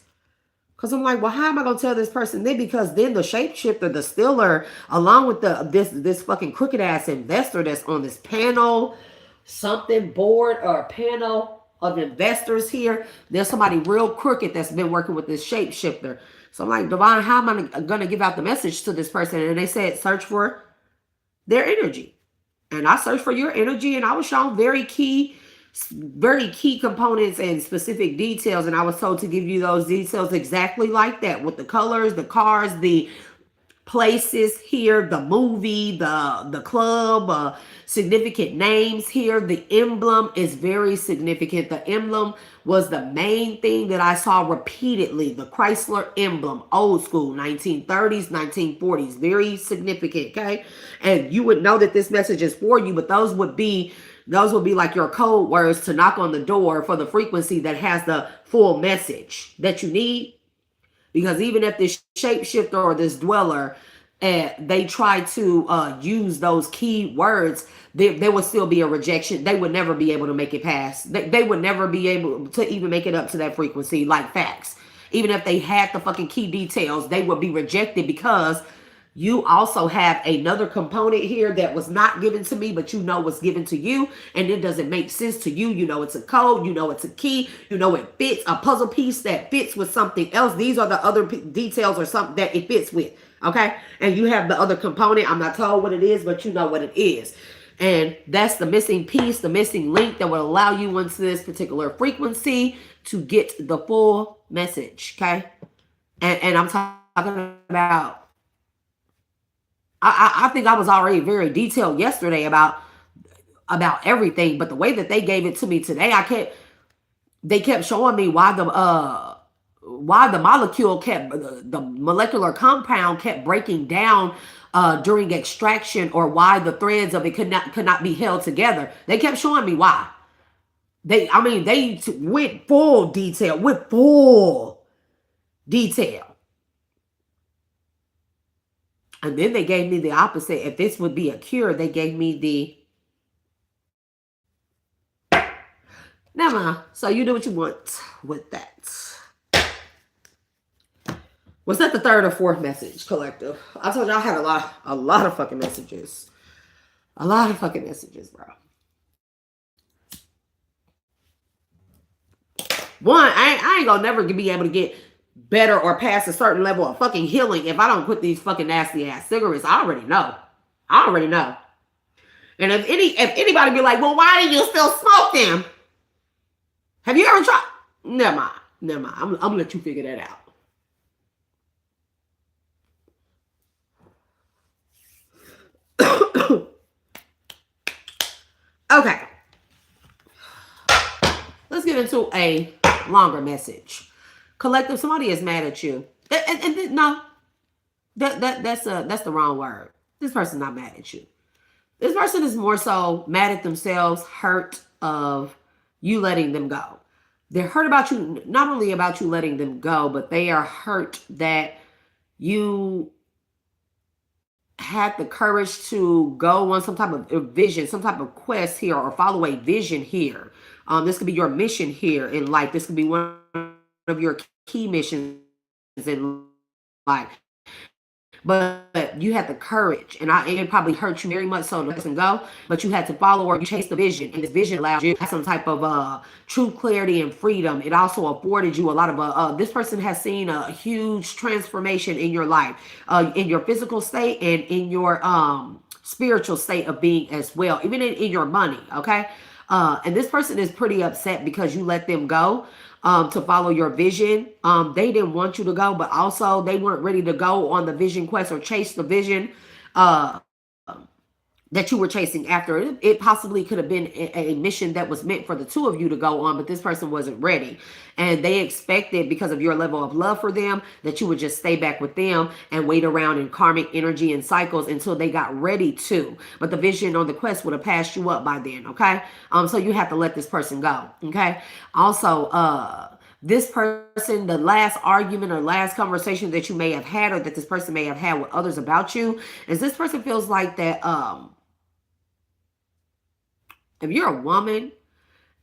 Because I'm like, well, how am I going to tell this person then? Because then the shapeshifter, the stiller, along with this fucking crooked ass investor that's on this panel, something board or panel of investors here, there's somebody real crooked that's been working with this shapeshifter. So I'm like, Divine, how am I going to give out the message to this person? And they said, search for their energy. And I searched for your energy, and I was shown very key components and specific details, and I was told to give you those details exactly like that, with the colors, the cars, the places here, the movie, the club, significant names here. The emblem is very significant. The emblem was the main thing that I saw repeatedly. The Chrysler emblem, old school, 1930s, 1940s, very significant. Okay, and you would know that this message is for you, but those would be like your code words to knock on the door for the frequency that has the full message that you need. Because even if this shapeshifter or this dweller, they try to use those key words, there would still be a rejection. They would never be able to make it past. They would never be able to even make it up to that frequency, like facts. Even if they had the fucking key details, they would be rejected, because you also have another component here that was not given to me, but you know was given to you, and it doesn't make sense to you. You know it's a code, you know it's a key, you know it fits, a puzzle piece that fits with something else. These are the other details or something that it fits with, okay? And you have the other component. I'm not told what it is, but you know what it is. And that's the missing piece, the missing link that will allow you into this particular frequency to get the full message, okay? And I'm talking about, I think I was already very detailed yesterday about everything, but the way that they gave it to me today, they kept showing me why the molecule kept, the molecular compound kept breaking down during extraction, or why the threads of it could not be held together. They kept showing me why. They went full detail, And then they gave me the opposite. If this would be a cure, they gave me the, never mind. So you do what you want with that. Was that the third or fourth message, collective? I told y'all I had a lot of fucking messages. A lot of fucking messages, bro. One, I ain't gonna never be able to get better or past a certain level of fucking healing if I don't quit these fucking nasty ass cigarettes. I already know. I already know. And if anybody be like, well, why do you still smoke them? Have you ever tried? Never mind. Never mind. I'm gonna let you figure that out. Okay. Let's get into a longer message. Collective, somebody is mad at you. No, that's the wrong word. This person's not mad at you. This person is more so mad at themselves, hurt of you letting them go. They're hurt about you, not only about you letting them go, but they are hurt that you had the courage to go on some type of vision, some type of quest here, or follow a vision here. This could be your mission here in life. This could be one of your key missions in life. But you had the courage, and it probably hurt you very much so to let them go. But you had to follow or you chased the vision, and this vision allowed you to have some type of true clarity and freedom. It also afforded you a lot of this person has seen a huge transformation in your life, in your physical state and in your spiritual state of being as well, even in your money. Okay, and this person is pretty upset because you let them go. To follow your vision. They didn't want you to go, but also they weren't ready to go on the vision quest or chase the vision that you were chasing after. It possibly could have been a mission that was meant for the two of you to go on, but this person wasn't ready. And they expected, because of your level of love for them, that you would just stay back with them and wait around in karmic energy and cycles until they got ready to. But the vision on the quest would have passed you up by then, okay? So you have to let this person go, okay? Also, this person, the last argument or last conversation that you may have had or that this person may have had with others about you, is this person feels like that if you're a woman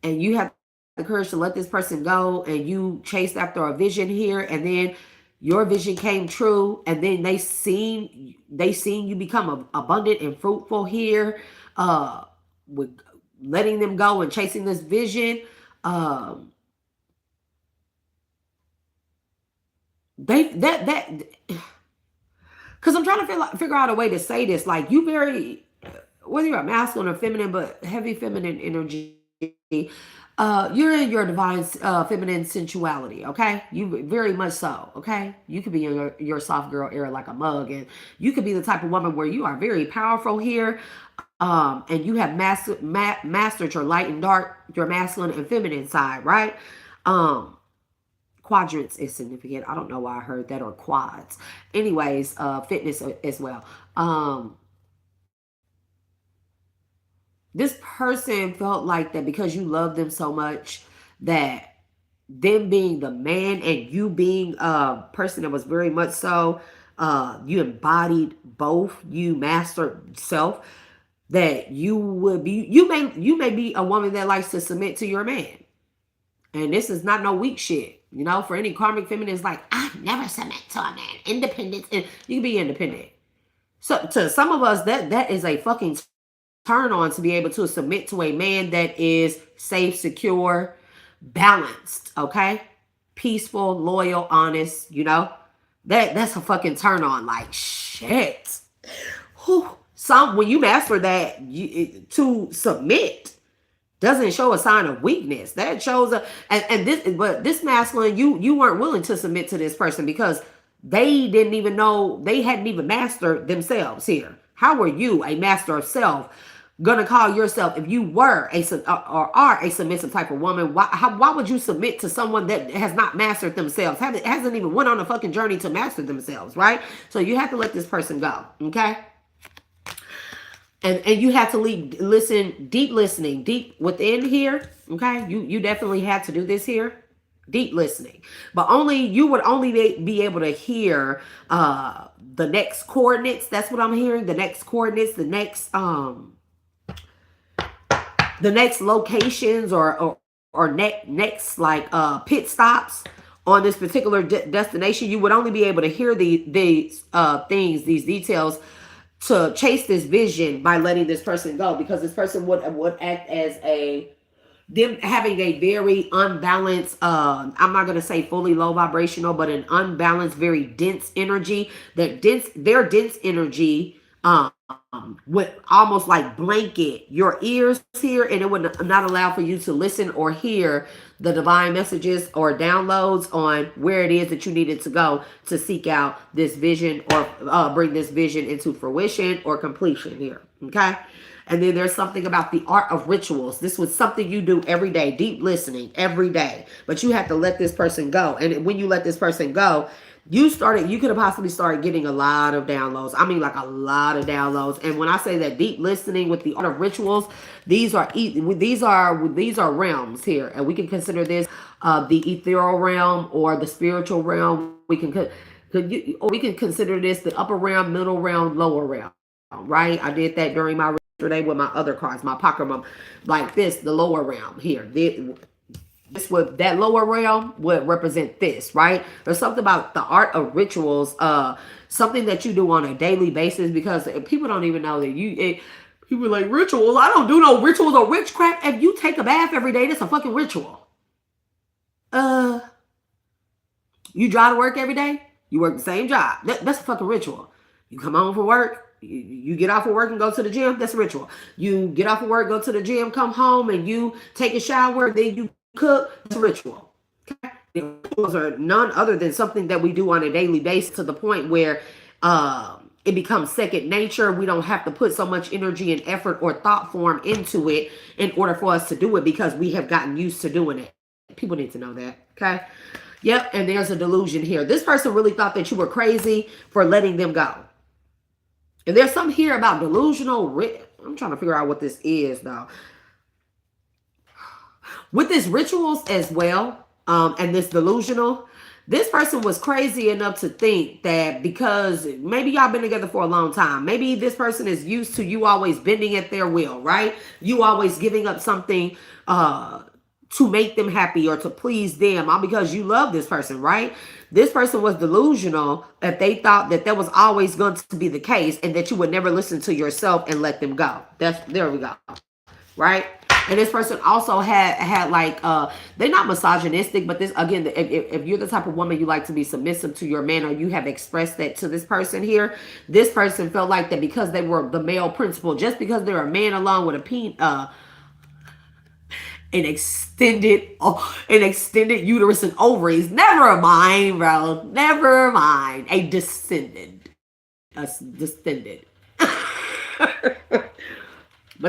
and you have the courage to let this person go and you chased after a vision here, and then your vision came true, and then they seen you become abundant and fruitful here, with letting them go and chasing this vision, they that because I'm trying to figure out a way to say this. Like, you very, whether you're a masculine or feminine, but heavy feminine energy, you're in your divine feminine sensuality, okay? You very much so, okay? You could be in your soft girl era like a mug, and you could be the type of woman where you are very powerful here, and you have mastered your light and dark, your masculine and feminine side, right? Quadrants is significant. I don't know why I heard that, or quads. Anyways, fitness as well. This person felt like that because you love them so much, that them being the man and you being a person that was very much so, you embodied both, you mastered self, that you may be a woman that likes to submit to your man. And this is not no weak shit. You know, for any karmic feminines, like, I never submit to a man. Independence, and you can be independent. So to some of us, that is a fucking turn on, to be able to submit to a man that is safe, secure, balanced, okay? Peaceful, loyal, honest, you know? That's a fucking turn on. Like, shit. Whew. When you master that, to submit doesn't show a sign of weakness. That shows this masculine, you weren't willing to submit to this person because they didn't even know, they hadn't even mastered themselves here. How were you, a master of self, gonna call yourself, if you were or are a submissive type of woman, why would you submit to someone that has not mastered themselves, hasn't even went on a fucking journey to master themselves, right? So you have to let this person go, okay? And you have to listen, deep listening, deep within here, okay? You definitely have to do this here. Deep listening. But you would only be able to hear the next coordinates. That's what I'm hearing. The next coordinates, the next locations or next like pit stops on this particular destination, you would only be able to hear these things, these details, to chase this vision by letting this person go, because this person would act as a them having a very unbalanced, I'm not going to say fully low vibrational, but an unbalanced, very dense energy. Their dense energy would almost like blanket your ears here, and it would not allow for you to listen or hear the divine messages or downloads on where it is that you needed to go to seek out this vision, or bring this vision into fruition or completion here. Okay. And then there's something about the art of rituals. This was something you do every day, deep listening every day. But you have to let this person go. And when you let this person go, you could have possibly started getting a lot of downloads. I mean, like a lot of downloads. And when I say that deep listening with the art of rituals, these are realms here. And we can consider this the ethereal realm or the spiritual realm. We can consider this the upper realm, middle realm, lower realm. Right? I did that during my yesterday with my other cards, my pocket realm, like this, the lower realm here. This would, that lower realm would represent this, right? There's something about the art of rituals, something that you do on a daily basis, because people don't even know that people are like, rituals. I don't do no rituals or witchcraft. If you take a bath every day, that's a fucking ritual. You drive to work every day. You work the same job. That's a fucking ritual. You come home from work. You get off of work and go to the gym. That's a ritual. You get off of work, go to the gym, come home, and you take a shower. Then you cook. That's a ritual. Okay? Rituals are none other than something that we do on a daily basis, to the point where it becomes second nature. We don't have to put so much energy and effort or thought form into it in order for us to do it, because we have gotten used to doing it. People need to know that. Okay. Yep. And there's a delusion here. This person really thought that you were crazy for letting them go. And there's something here about delusional. I'm trying to figure out what this is, though. With this rituals as well, and this delusional, this person was crazy enough to think that because maybe y'all been together for a long time, maybe this person is used to you always bending at their will, right? You always giving up something to make them happy or to please them, all because you love this person, right? This person was delusional that they thought that was always going to be the case, and that you would never listen to yourself and let them go. There we go. Right? And this person also had like they're not misogynistic, but this, again, if you're the type of woman you like to be submissive to your man, or you have expressed that to this person here, this person felt like that because they were the male principle, just because they're a man alone with an extended uterus and ovaries. Never mind, bro. Never mind. A descendant. But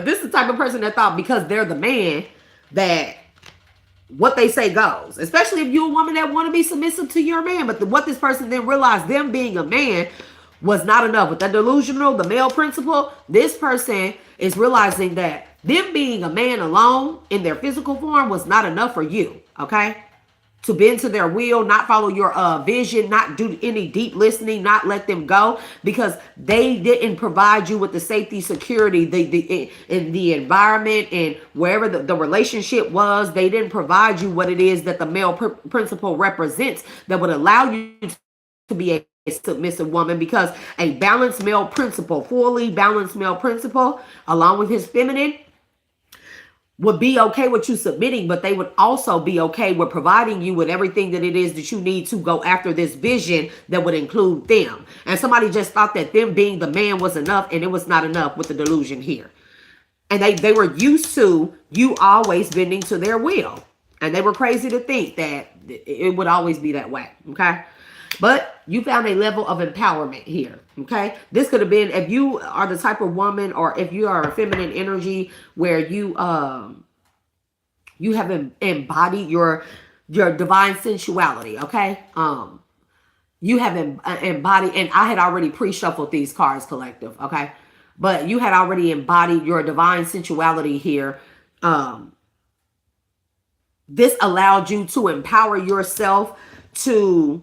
this is the type of person that thought because they're the man that what they say goes. Especially if you're a woman that want to be submissive to your man. But what this person then realized, them being a man was not enough. With that delusional, the male principle, this person is realizing that them being a man alone in their physical form was not enough for you, okay? To bend to their will, not follow your vision, not do any deep listening, not let them go, because they didn't provide you with the safety, security, in the environment, and wherever the relationship was. They didn't provide you what it is that the male principle represents that would allow you to be a submissive woman, because a balanced male principle, fully balanced male principle, along with his feminine, would be okay with you submitting, but they would also be okay with providing you with everything that it is that you need to go after this vision that would include them. And somebody just thought that them being the man was enough, and it was not enough with the delusion here. And they were used to you always bending to their will. And they were crazy to think that it would always be that way, okay? But you found a level of empowerment here, okay? This could have been, if you are the type of woman, or if you are a feminine energy where you have embodied your divine sensuality, okay? You have embodied, and I had already pre-shuffled these cards, collective, okay? But you had already embodied your divine sensuality here. This allowed you to empower yourself to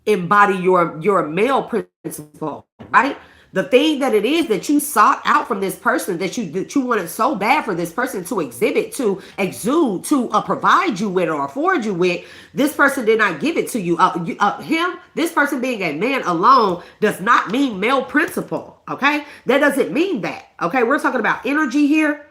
embody your male principle, right? The thing that it is that you sought out from this person, that you wanted so bad for this person to exhibit, to exude, to provide you with or afford you with, this person did not give it to you. This person being a man alone does not mean male principle. Okay, that doesn't mean that. Okay, we're talking about energy here.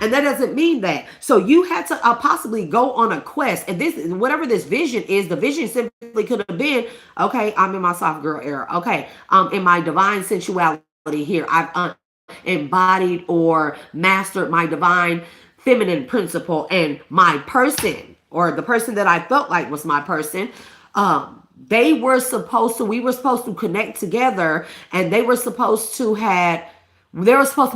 And that doesn't mean that. So you had to possibly go on a quest. And this, whatever this vision is, the vision simply could have been, okay, I'm in my soft girl era. Okay, in my divine sensuality here. I've embodied or mastered my divine feminine principle, and my person, or the person that I felt like was my person, we were supposed to connect together, and there was supposed to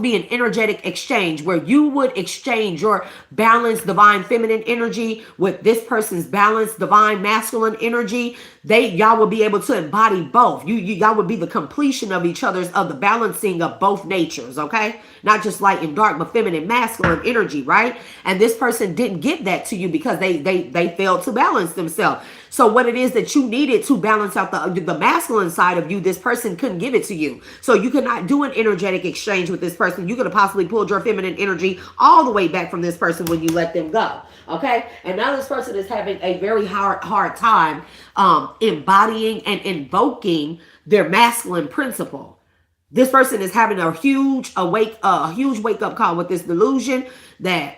be an energetic exchange where you would exchange your balanced divine feminine energy with this person's balanced divine masculine energy. Y'all would be able to embody both. Y'all would be the completion of each other's, of the balancing of both natures, okay? Not just light and dark, but feminine masculine energy, right? And this person didn't give that to you because they failed to balance themselves. So what it is that you needed to balance out the masculine side of you, this person couldn't give it to you. So you could not do an energetic exchange with this person. You could have possibly pulled your feminine energy all the way back from this person when you let them go. Okay? And now this person is having a very hard time embodying and invoking their masculine principle. This person is having a huge wake up call with this delusion that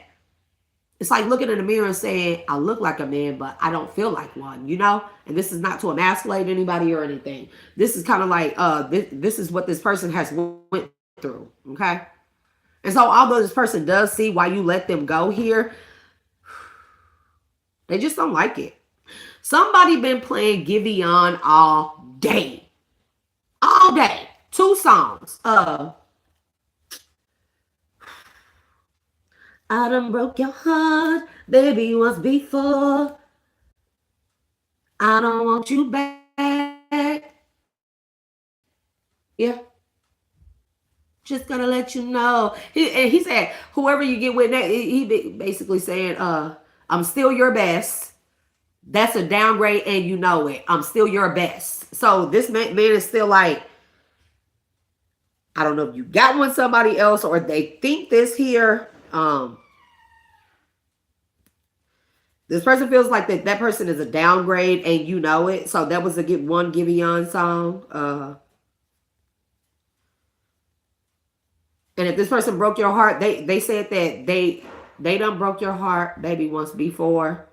it's like looking in the mirror and saying, I look like a man, but I don't feel like one, you know? And this is not to emasculate anybody or anything. This is kind of like, this is what this person has went through, okay? And so although this person does see why you let them go here, they just don't like it. Somebody been playing Giveon all day. All day. 2 songs. I done broke your heart, baby, once before. I don't want you back. Yeah. Just gonna let you know. He said, whoever you get with, he basically saying, I'm still your best. That's a downgrade and you know it. I'm still your best. So this man is still like, I don't know if you got with somebody else or they think this here. This person feels like that person is a downgrade and you know it. So that was a one Giveon song. And if this person broke your heart, they said that they done broke your heart, baby, once before.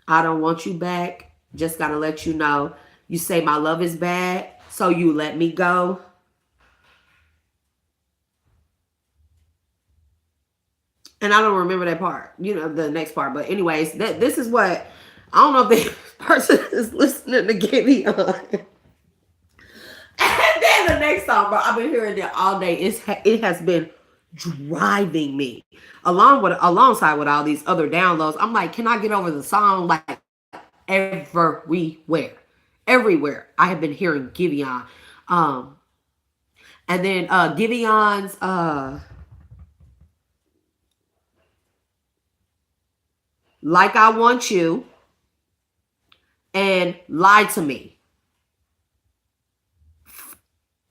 I don't want you back. Just gotta let you know. You say my love is bad, so you let me go. And I don't remember that part, you know, the next part. But anyways, this is what, I don't know if this person is listening to Giveon. And then the next song, bro, I've been hearing it all day. It has been driving me alongside with all these other downloads. I'm like, can I get over the song? Like everywhere I have been hearing Giveon. And then Giveon's Like I Want You and Lie to Me.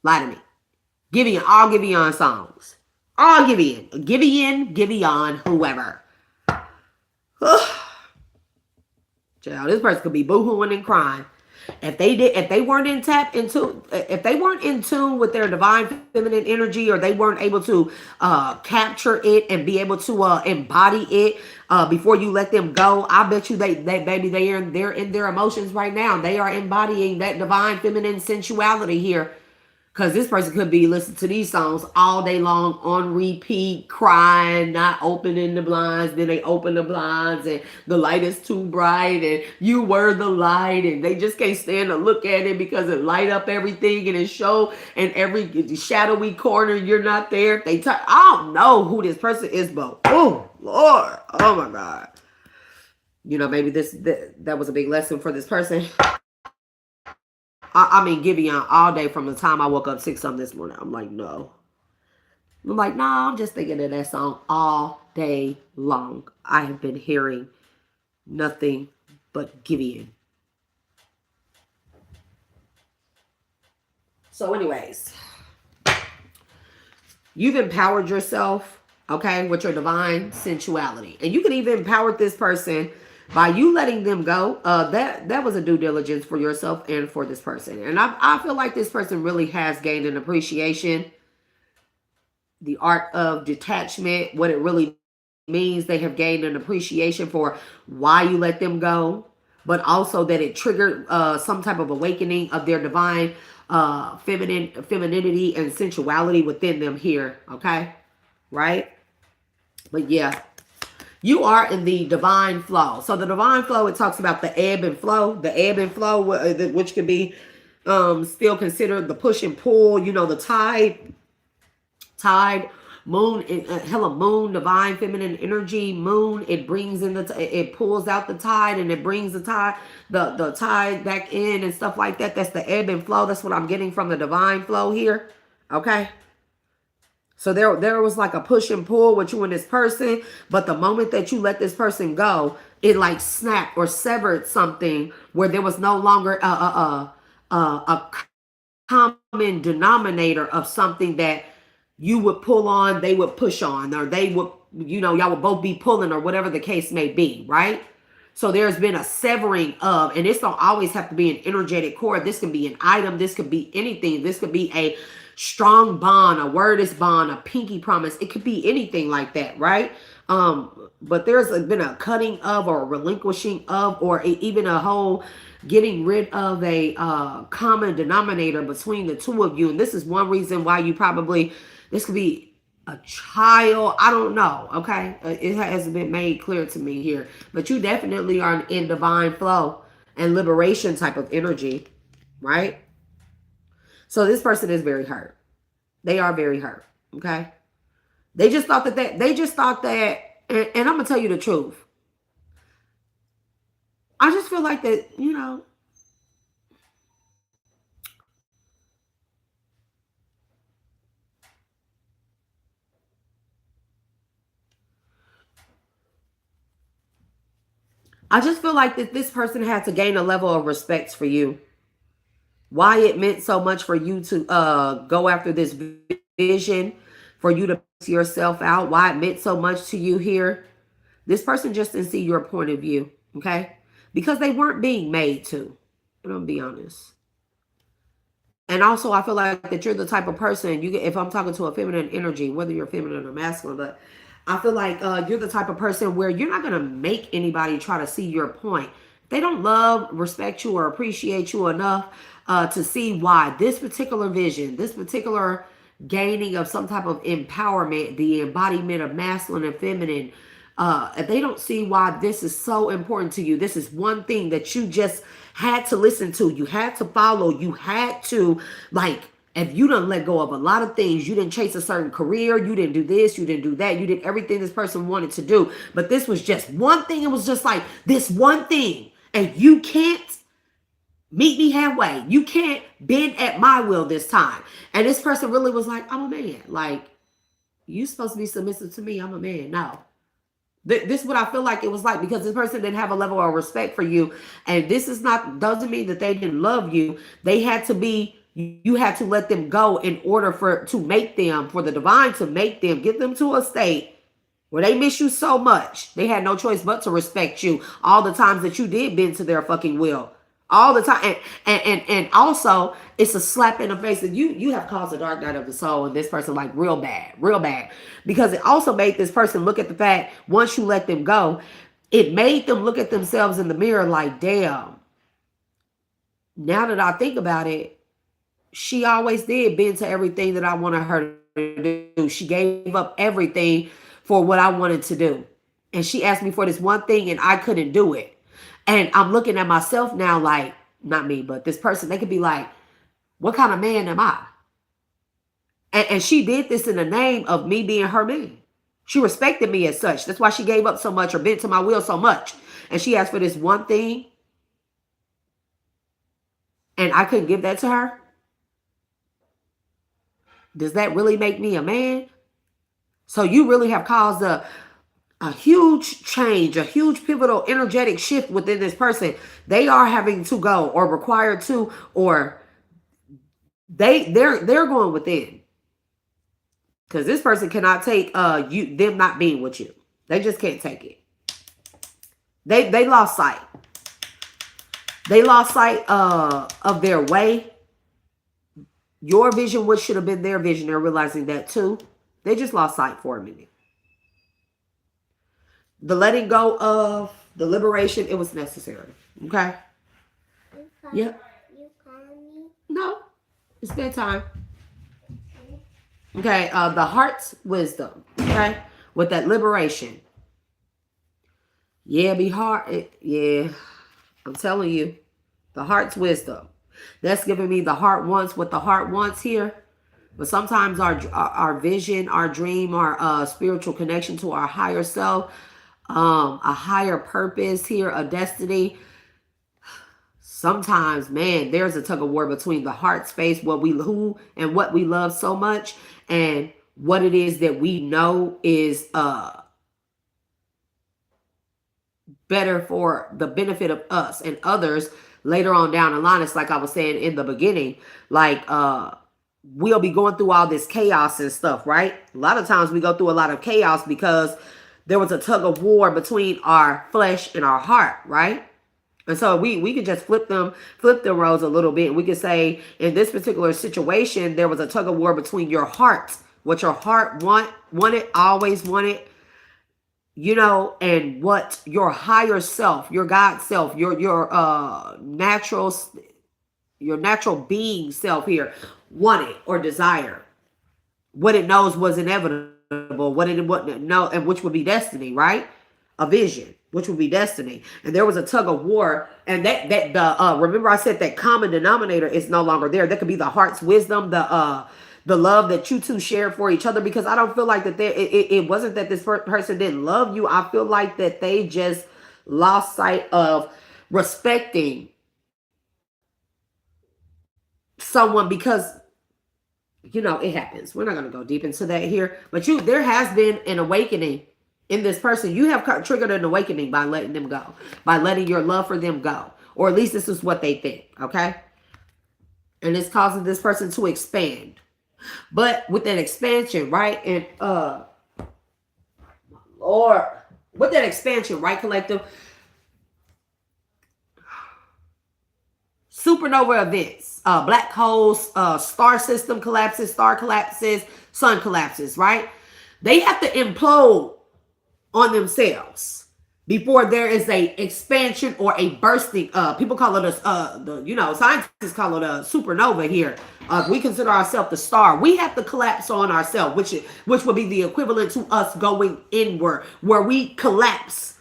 Lie to Me. All Giveon songs. All Giveon, whoever. Child, this person could be boohooing and crying. If they weren't in tune with their divine feminine energy, or they weren't able to capture it and be able to embody it before you let them go, I bet you they're in their emotions right now. They are embodying that divine feminine sensuality here. Because this person could be listening to these songs all day long on repeat, crying, not opening the blinds. Then they open the blinds and the light is too bright and you were the light. And they just can't stand to look at it because it light up everything and it show in every shadowy corner you're not there. I don't know who this person is, but oh, Lord. Oh, my God. You know, maybe that was a big lesson for this person. I mean, Giveon all day from the time I woke up 6 something this morning. I'm like, no. I'm like, no, I'm just thinking of that song all day long. I have been hearing nothing but Giveon. So anyways, You've empowered yourself, okay, with your divine sensuality. And you can even empower this person by you letting them go. That was a due diligence for yourself and for this person. And I feel like this person really has gained an appreciation, the art of detachment, what it really means. They have gained an appreciation for why you let them go, but also that it triggered some type of awakening of their divine femininity and sensuality within them here. Okay, right? But yeah, you are in the divine flow. So the divine flow, it talks about the ebb and flow. The ebb and flow, which could be still considered the push and pull. You know, the tide, moon, hella moon, divine feminine energy, moon, it brings in it pulls out the tide and it brings the tide back in and stuff like that. That's the ebb and flow. That's what I'm getting from the divine flow here. Okay. So there was like a push and pull with you and this person, but the moment that you let this person go, it like snapped or severed something where there was no longer a common denominator of something that you would pull on, they would push on, or they would, y'all would both be pulling, or whatever the case may be, right? So there's been a severing of, and this don't always have to be an energetic cord. This can be an item. This could be anything. This could be a strong bond, a wordless bond, a pinky promise. It could be anything like that, right? But there's been a cutting of, or a relinquishing of, or even a whole getting rid of a common denominator between the two of you. And this is one reason why you probably, this could be a child. I don't know. Okay. It hasn't been made clear to me here, but you definitely are in divine flow and liberation type of energy, right? So this person is very hurt. They are very hurt. Okay. They just thought that, and I'm going to tell you the truth. I just feel like that, I just feel like that this person had to gain a level of respect for you. Why it meant so much for you to go after this vision, for you to put yourself out, why it meant so much to you here. This person just didn't see your point of view, okay? Because they weren't being made to. I'm gonna be honest. And also, I feel like that you're the type of person, you get, if I'm talking to a feminine energy, whether you're feminine or masculine, but I feel like you're the type of person where you're not going to make anybody try to see your point. They don't love, respect you, or appreciate you enough to see why this particular vision, this particular gaining of some type of empowerment, the embodiment of masculine and feminine, if they don't see why this is so important to you. This is one thing that you just had to listen to. You had to follow. You had to, like, if you done let go of a lot of things, you didn't chase a certain career, you didn't do this, you didn't do that, you did everything this person wanted to do. But this was just one thing. It was just like this one thing. And you can't meet me halfway. You can't bend at my will this time. And this person really was like, I'm a man. Like, you supposed to be submissive to me. I'm a man. No. This is what I feel like it was like, because this person didn't have a level of respect for you. And this is not, doesn't mean that they didn't love you. They had to be, you had to let them go in order for the divine to make them, get them to a state where they miss you so much. They had no choice but to respect you all the times that you did bend to their fucking will. All the time. And also, it's a slap in the face that you have caused a dark night of the soul in this person, like real bad, real bad. Because it also made this person look at the fact, once you let them go, it made them look at themselves in the mirror like, damn, now that I think about it, she always did bend to everything that I wanted her to do. She gave up everything for what I wanted to do. And she asked me for this one thing and I couldn't do it. And I'm looking at myself now like, not me, but this person, they could be like, what kind of man am I? And she did this in the name of me being her man. She respected me as such. That's why she gave up so much or bent to my will so much. And she asked for this one thing. And I couldn't give that to her. Does that really make me a man? So you really have caused a huge change, a huge pivotal energetic shift within this person. They are having to go, or required to, or they're going within. Because this person cannot take them not being with you. They just can't take it. They lost sight. They lost sight of their way. Your vision, what should have been their vision, they're realizing that too. They just lost sight for a minute. The letting go of the liberation, it was necessary. Okay? Yep. You calling me? No. It's bedtime. Okay, the heart's wisdom. Okay? With that liberation. Yeah, be hard. Yeah. I'm telling you. The heart's wisdom. That's giving me the heart wants what the heart wants here. But sometimes our vision, our dream, our spiritual connection to our higher self, a higher purpose here, a destiny. Sometimes, man, there's a tug of war between the heart space, who and what we love so much, and what it is that we know is better for the benefit of us and others later on down the line. It's like I was saying in the beginning, like we'll be going through all this chaos and stuff, right? A lot of times we go through a lot of chaos because there was a tug of war between our flesh and our heart, right? And so we could just flip them roles a little bit. We could say in this particular situation, there was a tug of war between your heart, what your heart wanted, always wanted, you know, and what your higher self, your God self, your natural being self here wanted or desired. What it knows was inevitable, what it wouldn't know, and which would be destiny, right? A vision, which would be destiny. And there was a tug of war, and remember I said that common denominator is no longer there. That could be the heart's wisdom, the love that you two shared for each other, because I don't feel like that it wasn't that this person didn't love you. I feel like that they just lost sight of respecting someone, because you know it happens. We're not going to go deep into that here, but there has been an awakening in this person. You have triggered an awakening by letting them go, by letting your love for them go, or at least this is what they think. Okay, and it's causing this person to expand. But with that expansion, right? And Lord, with that expansion, right, collective? Supernova events, black holes, star system collapses, star collapses, sun collapses, right? They have to implode on themselves before there is a expansion or a bursting. People call it scientists call it a supernova here. We consider ourselves the star. We have to collapse on ourselves, which would be the equivalent to us going inward, where we collapse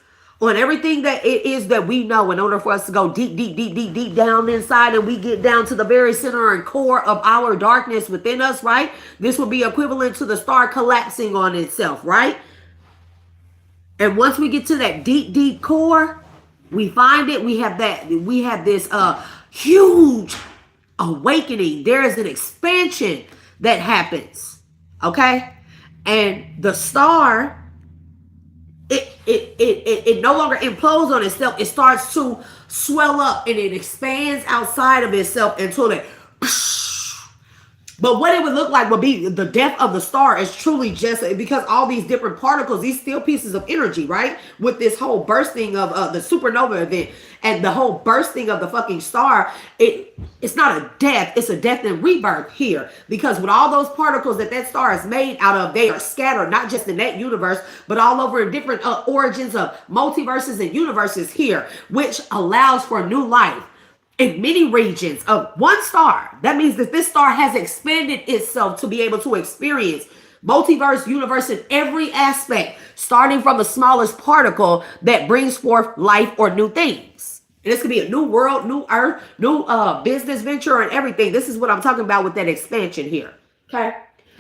on everything that it is that we know in order for us to go deep down inside, and we get down to the very center and core of our darkness within us, right? This would be equivalent to the star collapsing on itself, right? And once we get to that deep core, we find it. We have this huge awakening. There is an expansion that happens. Okay? And the star, it no longer implodes on itself. It starts to swell up and it expands outside of itself until it. But what it would look like would be the death of the star is truly just because all these different particles, these still pieces of energy, right? With this whole bursting of the supernova event and the whole bursting of the fucking star, it's not a death, it's a death and rebirth here. Because with all those particles that star is made out of, they are scattered, not just in that universe, but all over in different origins of multiverses and universes here, which allows for new life in many regions of one star. That means that this star has expanded itself to be able to experience multiverse, universe in every aspect, starting from the smallest particle that brings forth life or new things. And this could be a new world, new earth, new business venture and everything. This is what I'm talking about with that expansion here. Okay?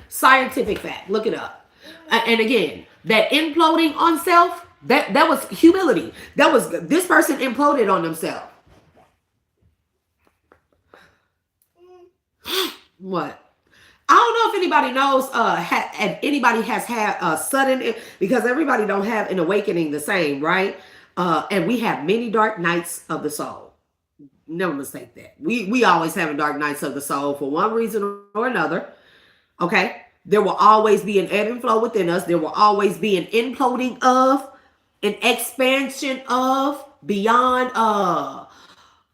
Scientific fact. Look it up. And again, that imploding on self, that was humility. That was this person imploded on themselves. What? I don't know if anybody knows anybody has had a sudden, because everybody don't have an awakening the same, right? And we have many dark nights of the soul. Never mistake that. We always have dark nights of the soul for one reason or another. Okay? There will always be an ebb and flow within us. There will always be an imploding of, an expansion of, beyond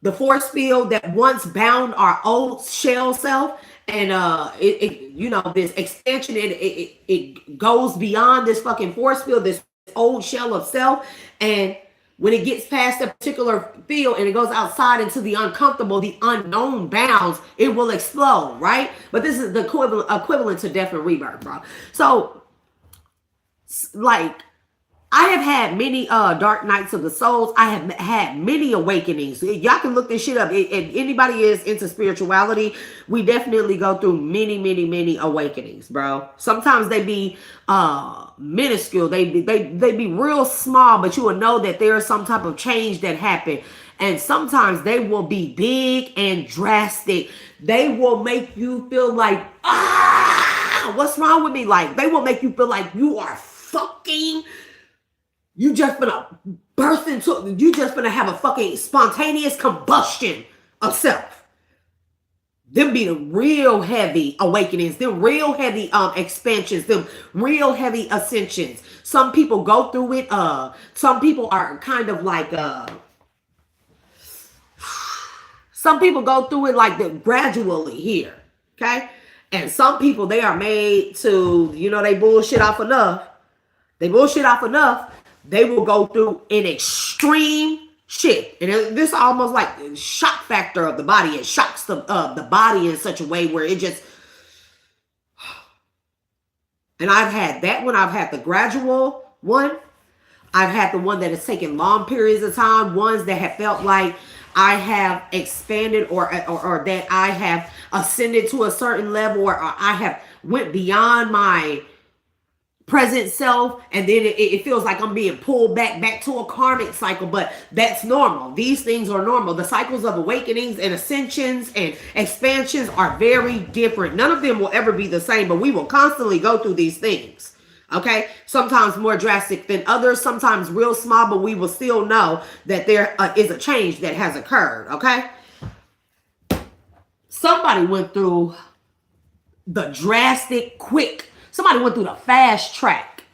the force field that once bound our old shell self. And this expansion, it goes beyond this fucking force field, this old shell of self. And when it gets past a particular field and it goes outside into the uncomfortable, the unknown bounds, it will explode, right? But this is the equivalent to death and rebirth, bro. So, like, I have had many dark nights of the souls. I have had many awakenings. Y'all can look this shit up. If anybody is into spirituality, we definitely go through many, many, many awakenings, bro. Sometimes they be minuscule. They be real small, but you will know that there is some type of change that happened. And sometimes they will be big and drastic. They will make you feel like, what's wrong with me? Like, they will make you feel like you are fucking... You just gonna burst into, you just gonna have a fucking spontaneous combustion of self. Them be the real heavy awakenings, them real heavy expansions, them real heavy ascensions. Some people go through it, some people are kind of like, some people go through it like gradually here, okay? And some people, they are made to, they bullshit off enough. They will go through an extreme shit. And this is almost like the shock factor of the body. It shocks the body in such a way where it just... And I've had that one. I've had the gradual one. I've had the one that has taken long periods of time. Ones that have felt like I have expanded or that I have ascended to a certain level, or I have went beyond my present self, and then it feels like I'm being pulled back to a karmic cycle. But that's normal. These things are normal. The cycles of awakenings and ascensions and expansions are very different. None of them will ever be the same, but we will constantly go through these things. Okay, sometimes more drastic than others, sometimes real small, but we will still know that there is a change that has occurred. Okay, somebody went through the drastic, quick. Somebody went through the fast track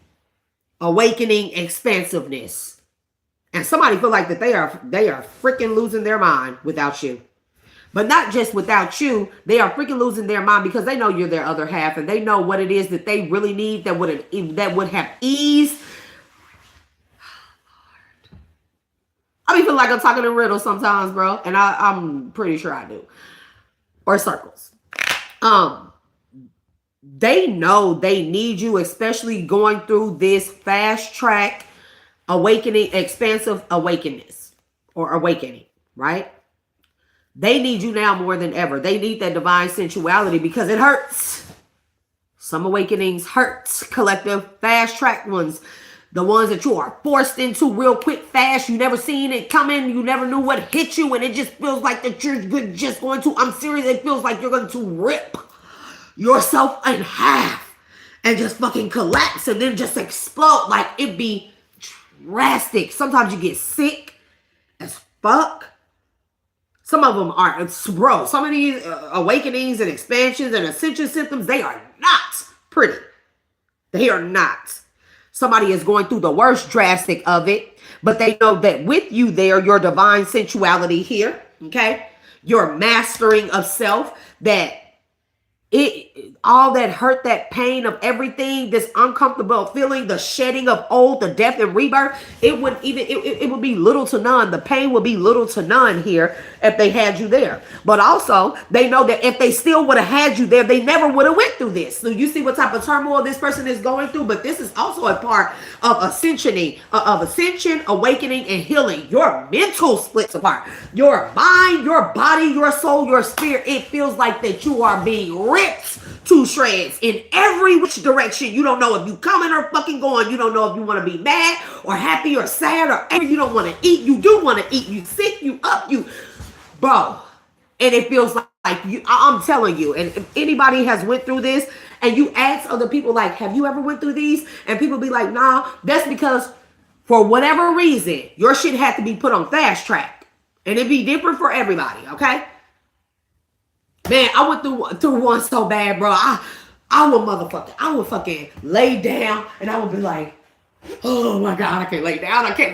awakening expansiveness. And somebody feel like that they are freaking losing their mind without you. But not just without you, they are freaking losing their mind because they know you're their other half, and they know what it is that they really need that would have ease. I feel like I'm talking in riddles sometimes, bro. And I'm pretty sure I do. Or circles. They know they need you, especially going through this fast track awakening, expansive awakeness or awakening, right? They need you now more than ever. They need that divine sensuality because it hurts. Some awakenings hurts. Collective fast track ones. The ones that you are forced into real quick, fast. You never seen it coming. You never knew what hit you. And it just feels like that you're just going to, I'm serious, it feels like you're going to rip yourself in half and just fucking collapse and then just explode. Like, it be drastic. Sometimes you get sick as fuck. Some of them are, bro, some of these awakenings and expansions and ascension symptoms, they are not pretty. They are not. Somebody is going through the worst drastic of it, but they know that with you there, your divine sensuality here, okay? Your mastering of self, that all that hurt, that pain of everything, this uncomfortable feeling, the shedding of old, the death and rebirth, it would be little to none. The pain would be little to none here if they had you there. But also, they know that if they still would have had you there, they never would have went through this. So you see what type of turmoil this person is going through. But this is also a part of ascension, awakening, and healing. Your mental splits apart. Your mind, your body, your soul, your spirit. It feels like that you are being ripped to shreds in every which direction. You don't know if you coming or fucking going. You don't know if you want to be mad or happy or sad or angry. You don't want to eat. You do want to eat. You sick. You up. You, bro. And it feels like you. I'm telling you. And if anybody has went through this, and you ask other people like, have you ever went through these? And people be like, nah. That's because for whatever reason, your shit had to be put on fast track, and it be different for everybody. Okay. Man, I went through one so bad, bro. I I would fucking lay down and I would be like, oh my God, I can't lay down. I can't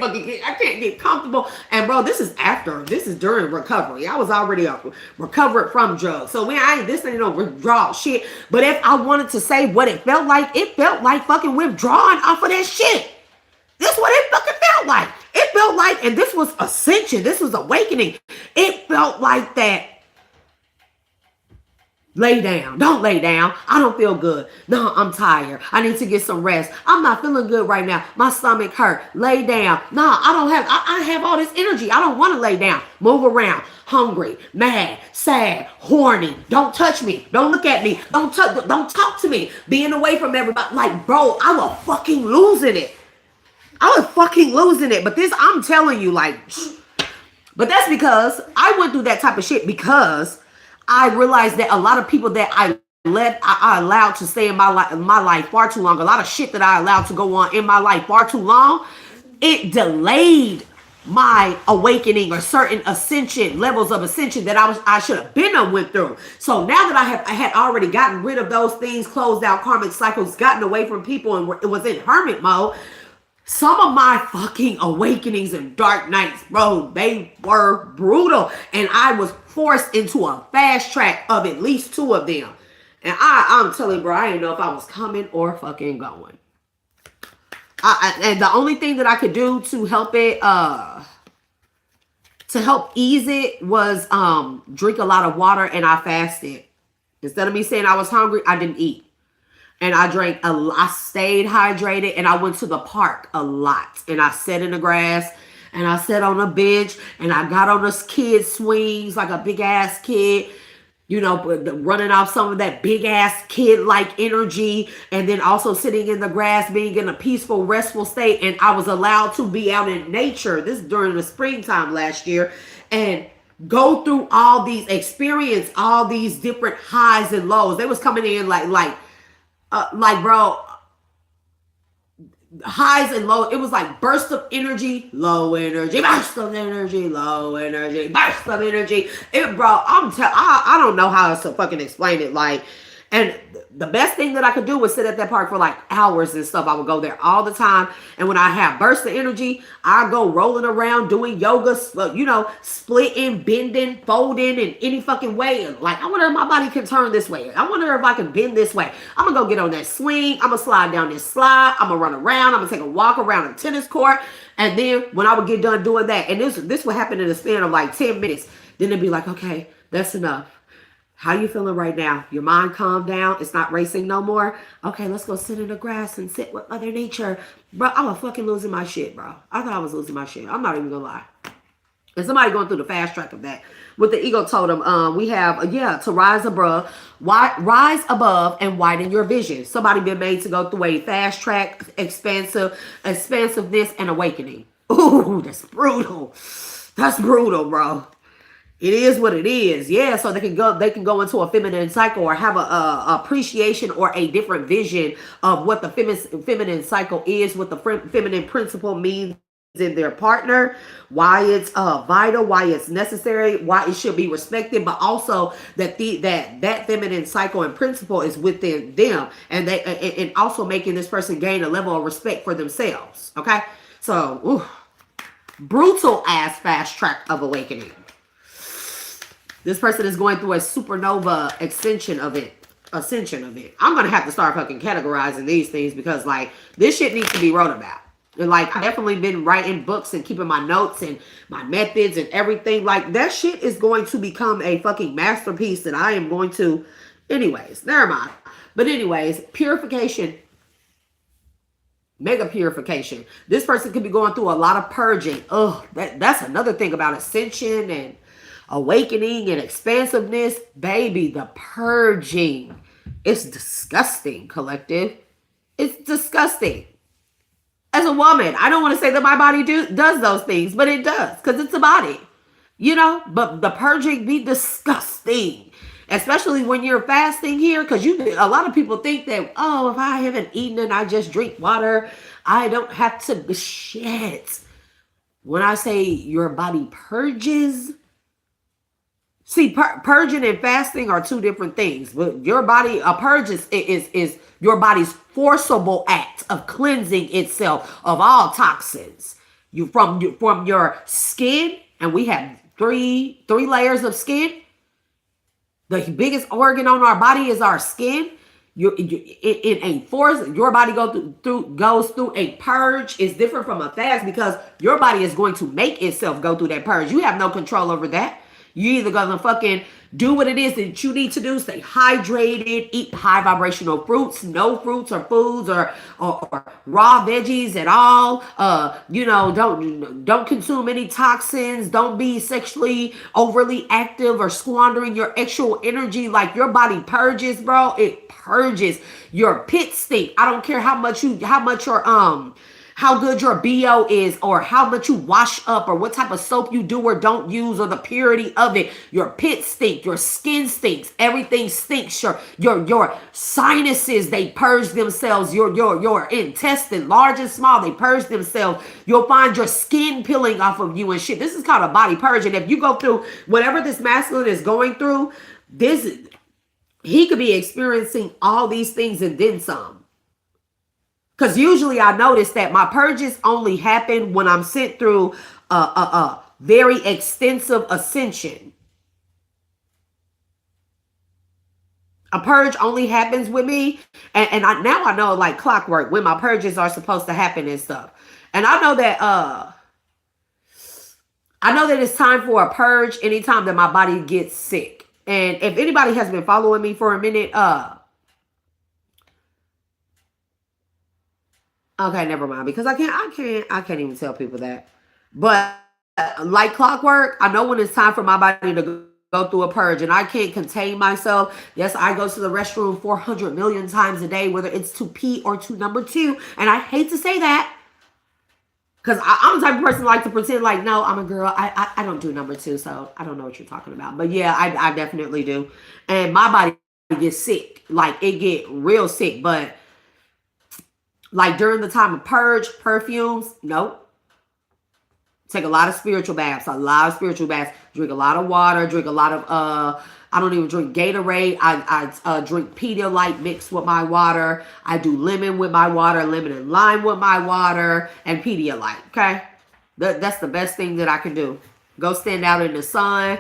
get comfortable. And bro, this is during recovery. I was already recovered from drugs. So this ain't no withdrawal shit. But if I wanted to say what it felt like fucking withdrawing off of that shit. This is what it fucking felt like. It felt like, and this was ascension. This was awakening. It felt like that. Lay down. Don't lay down. I don't feel good. No, I'm tired. I need to get some rest. I'm not feeling good right now. My stomach hurt. Lay down. No, I have all this energy. I don't want to lay down. Move around. Hungry, mad, sad, horny. Don't touch me. Don't look at me. Don't talk to me. Being away from everybody. Like, bro, I was fucking losing it. But I'm telling you, like, but that's because I went through that type of shit because I realized that a lot of people that I allowed to stay in my life far too long, a lot of shit that I allowed to go on in my life far too long, it delayed my awakening or certain levels of ascension that I should have been went through. So now that I had already gotten rid of those things, closed out karmic cycles, gotten away from people, and it was in hermit mode. Some of my fucking awakenings and dark nights, bro, they were brutal. And I was forced into a fast track of at least 2 of them. And I'm telling you, bro, I didn't know if I was coming or fucking going. And the only thing that I could do to help it, to help ease it was drink a lot of water, and I fasted. Instead of me saying I was hungry, I didn't eat. And I stayed hydrated, and I went to the park a lot. And I sat in the grass, and I sat on a bench, and I got on those kid swings like a big ass kid, running off some of that big ass kid like energy. And then also sitting in the grass, being in a peaceful, restful state. And I was allowed to be out in nature. This is during the springtime last year. And go through experience all these different highs and lows. They was coming in like, bro, highs and lows. It was like burst of energy, low energy, burst of energy, low energy, burst of energy. Bro, I don't know how else to fucking explain it. Like, and the best thing that I could do was sit at that park for like hours and stuff. I would go there all the time. And when I have bursts of energy, I go rolling around doing yoga, splitting, bending, folding in any fucking way. Like, I wonder if my body can turn this way. I wonder if I can bend this way. I'm going to go get on that swing. I'm going to slide down this slide. I'm going to run around. I'm going to take a walk around a tennis court. And then when I would get done doing that, and this would happen in the span of like 10 minutes, then it'd be like, okay, that's enough. How you feeling right now? Your mind calmed down? It's not racing no more? Okay, let's go sit in the grass and sit with Mother Nature. Bro, I was fucking losing my shit, bro. I thought I was losing my shit. I'm not even gonna lie. And somebody going through the fast track of that. With the ego totem, we have, to rise above and widen your vision. Somebody been made to go through a fast track, expansiveness, and awakening. Ooh, that's brutal. That's brutal, bro. It is what it is. Yeah, so they can go into a feminine cycle or have a appreciation or a different vision of what the feminine cycle is, what the feminine principle means in their partner, why it's vital, why it's necessary, why it should be respected, but also that that feminine cycle and principle is within them, and also making this person gain a level of respect for themselves. Okay, so brutal ass fast track of awakening. This person is going through a supernova ascension of it. I'm going to have to start fucking categorizing these things because, like, this shit needs to be wrote about. And, like, I've definitely been writing books and keeping my notes and my methods and everything. Like, that shit is going to become a fucking masterpiece that I am going to... Anyways, never mind. But anyways, purification. Mega purification. This person could be going through a lot of purging. That's another thing about ascension and awakening and expansiveness. Baby, the purging. It's disgusting, collective. It's disgusting. As a woman, I don't want to say that my body does those things, but it does because it's a body, but the purging be disgusting, especially when you're fasting here, because a lot of people think that, if I haven't eaten and I just drink water, I don't have to shit. When I say your body purges, See, purging and fasting are two different things. But your body, a purge is your body's forcible act of cleansing itself of all toxins. From your skin, and we have three layers of skin. The biggest organ on our body is our skin. In a force, your body goes through a purge. Is different from a fast because your body is going to make itself go through that purge. You have no control over that. You either gonna fucking do what it is that you need to do, stay hydrated, eat high vibrational fruits, no fruits or foods or raw veggies at all. Don't consume any toxins. Don't be sexually overly active or squandering your actual energy. Like your body purges, bro. It purges. Your pit stink. I don't care how much your how good your BO is or how much you wash up or what type of soap you do or don't use or the purity of it. Your pit stink, your skin stinks, everything stinks. Your sinuses, they purge themselves. Your intestine, large and small, they purge themselves. You'll find your skin peeling off of you and shit. This is called a body purge. And if you go through whatever this masculine is going through, he could be experiencing all these things and then some. Because usually I notice that my purges only happen when I'm sent through a very extensive ascension. A purge only happens with me. And now I know like clockwork when my purges are supposed to happen and stuff. And I know that it's time for a purge anytime that my body gets sick. And if anybody has been following me for a minute, okay, never mind. Because I can't even tell people that. But like clockwork, I know when it's time for my body to go through a purge, and I can't contain myself. Yes, I go to the restroom 400 million times a day, whether it's to pee or to number two. And I hate to say that because I'm the type of person who like to pretend like, no, I'm a girl. I don't do number two, so I don't know what you're talking about. But yeah, I definitely do. And my body gets sick. Like it get real sick, but like during the time of purge, perfumes, nope. Take a lot of spiritual baths, drink a lot of water, drink a lot of, I don't even drink Gatorade. I drink Pedialyte mixed with my water. I do lemon with my water, lemon and lime with my water, and Pedialyte, okay? That's the best thing that I can do. Go stand out in the sun.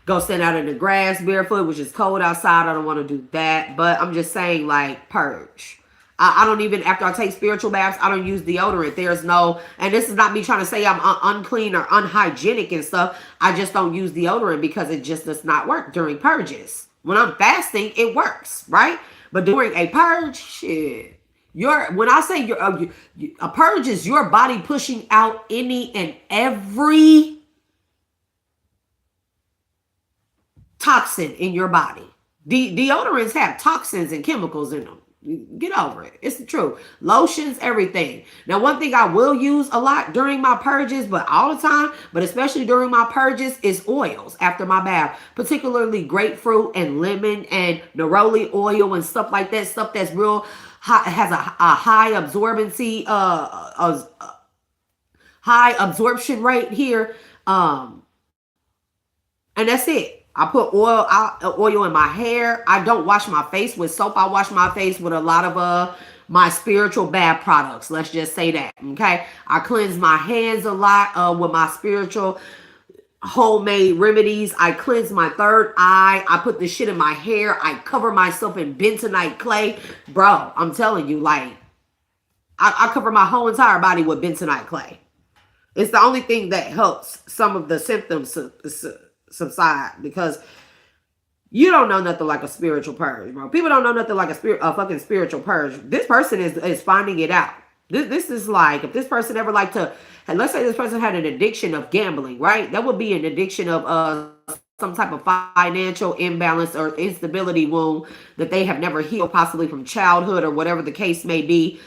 Go stand out in the grass barefoot, which is cold outside. I don't want to do that. But I'm just saying, like, purge. I don't even, after I take spiritual baths, I don't use deodorant. There's no, and this is not me trying to say I'm unclean or unhygienic and stuff. I just don't use deodorant because it just does not work during purges. When I'm fasting, it works, right? But during a purge, shit. When I say a purge is your body pushing out any and every toxin in your body. Deodorants have toxins and chemicals in them. Get over it. It's the truth. Lotions, everything. Now, one thing I will use a lot during my purges, but all the time, but especially during my purges, is oils after my bath, particularly grapefruit and lemon and neroli oil and stuff like that. Stuff that's real high, has a high absorbency, high absorption rate here. And that's it. I put oil in my hair. I don't wash my face with soap. I wash my face with a lot of my spiritual bath products. Let's just say that. Okay. I cleanse my hands a lot with my spiritual homemade remedies. I cleanse my third eye. I put this shit in my hair. I cover myself in bentonite clay. Bro, I'm telling you, like, I cover my whole entire body with bentonite clay. It's the only thing that helps some of the symptoms subside, because you don't know nothing like a spiritual purge, bro. People don't know nothing like a fucking spiritual purge. This person is finding it out. This is like, if this person ever like to, and let's say this person had an addiction of gambling, right? That would be an addiction of some type of financial imbalance or instability wound that they have never healed, possibly from childhood or whatever the case may be.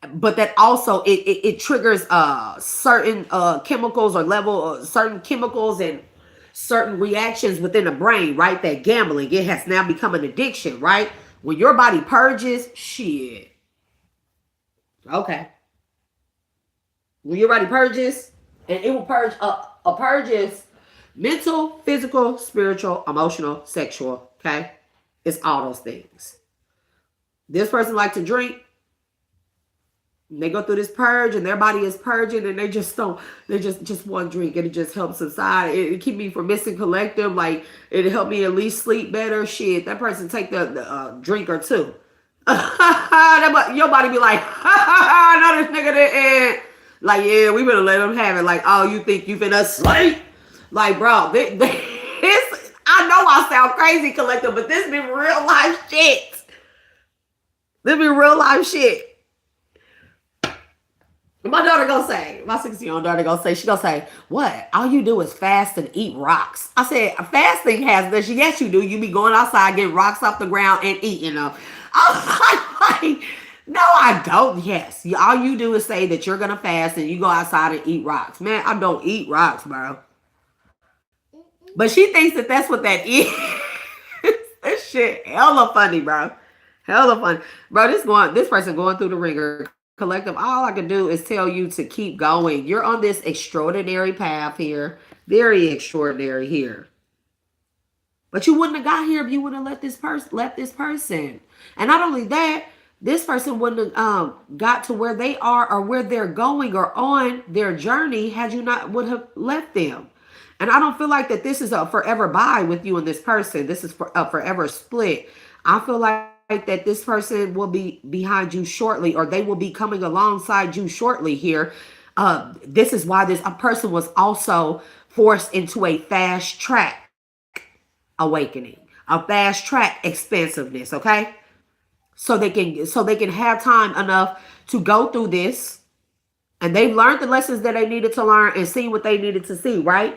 But that also it triggers certain chemicals or certain chemicals and certain reactions within the brain, right? That gambling, it has now become an addiction, right? When your body purges, shit. Okay. When your body purges, and it will purge a purges. Mental, physical, spiritual, emotional, sexual. Okay, it's all those things. This person like to drink. They go through this purge and their body is purging and they just don't, they just one drink and it just helps subside. It keep me from missing collective. Like it help me at least sleep better. Shit, that person take the drink or two. Your body be like, I know this nigga didn't. Like, yeah, we better let them have it. Like, oh, you think you finna sleep? Like, bro, this, I know I sound crazy, collective, but this be real life shit. This be real life shit. My daughter gonna say, my 16-year-old daughter gonna say, she gonna say, what? All you do is fast and eat rocks. I said, fasting has this. Yes, you do. You be going outside, getting rocks off the ground and eating them. I was like, no, I don't. Yes. All you do is say that you're gonna fast and you go outside and eat rocks. Man, I don't eat rocks, bro. But she thinks that that's what that is. This shit hella funny, bro. Hella funny. Bro, this person going through the ringer. Collective, all I can do is tell you to keep going. You're on this extraordinary path here. Very extraordinary here. But you wouldn't have got here if you wouldn't have let this person. And not only that, this person wouldn't have got to where they are or where they're going or on their journey had you not would have left them. And I don't feel like that this is a forever bye with you and this person. This is a forever split. I feel like that this person will be behind you shortly, or they will be coming alongside you shortly here. This is why a person was also forced into a fast track awakening, a fast track expansiveness. Okay, so they can have time enough to go through this, and they've learned the lessons that they needed to learn and see what they needed to see, right?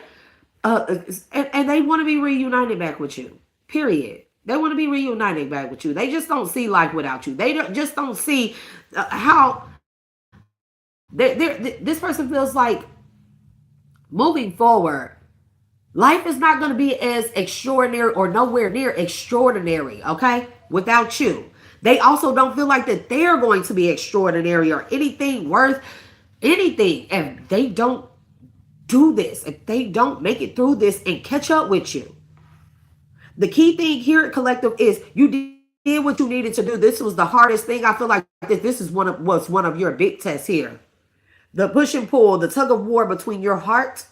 And they want to be reunited back with you. Period. They want to be reunited back with you. They just don't see life without you. They just don't see how this person feels like moving forward. Life is not going to be as extraordinary or nowhere near extraordinary, okay, without you. They also don't feel like that they're going to be extraordinary or anything worth anything if they don't do this, if they don't make it through this and catch up with you. The key thing here at Collective is you did what you needed to do. This was the hardest thing. I feel like this was one of your big tests here. The push and pull, the tug of war between your heart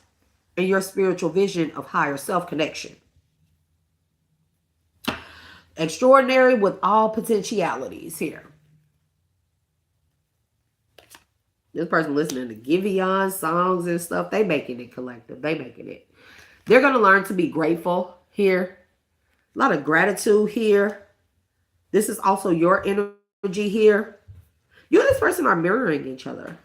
and your spiritual vision of higher self connection. Extraordinary with all potentialities here. This person listening to Giveon songs and stuff, they making it, Collective. They making it. They're going to learn to be grateful here. A lot of gratitude here. This is also your energy here. You and this person are mirroring each other.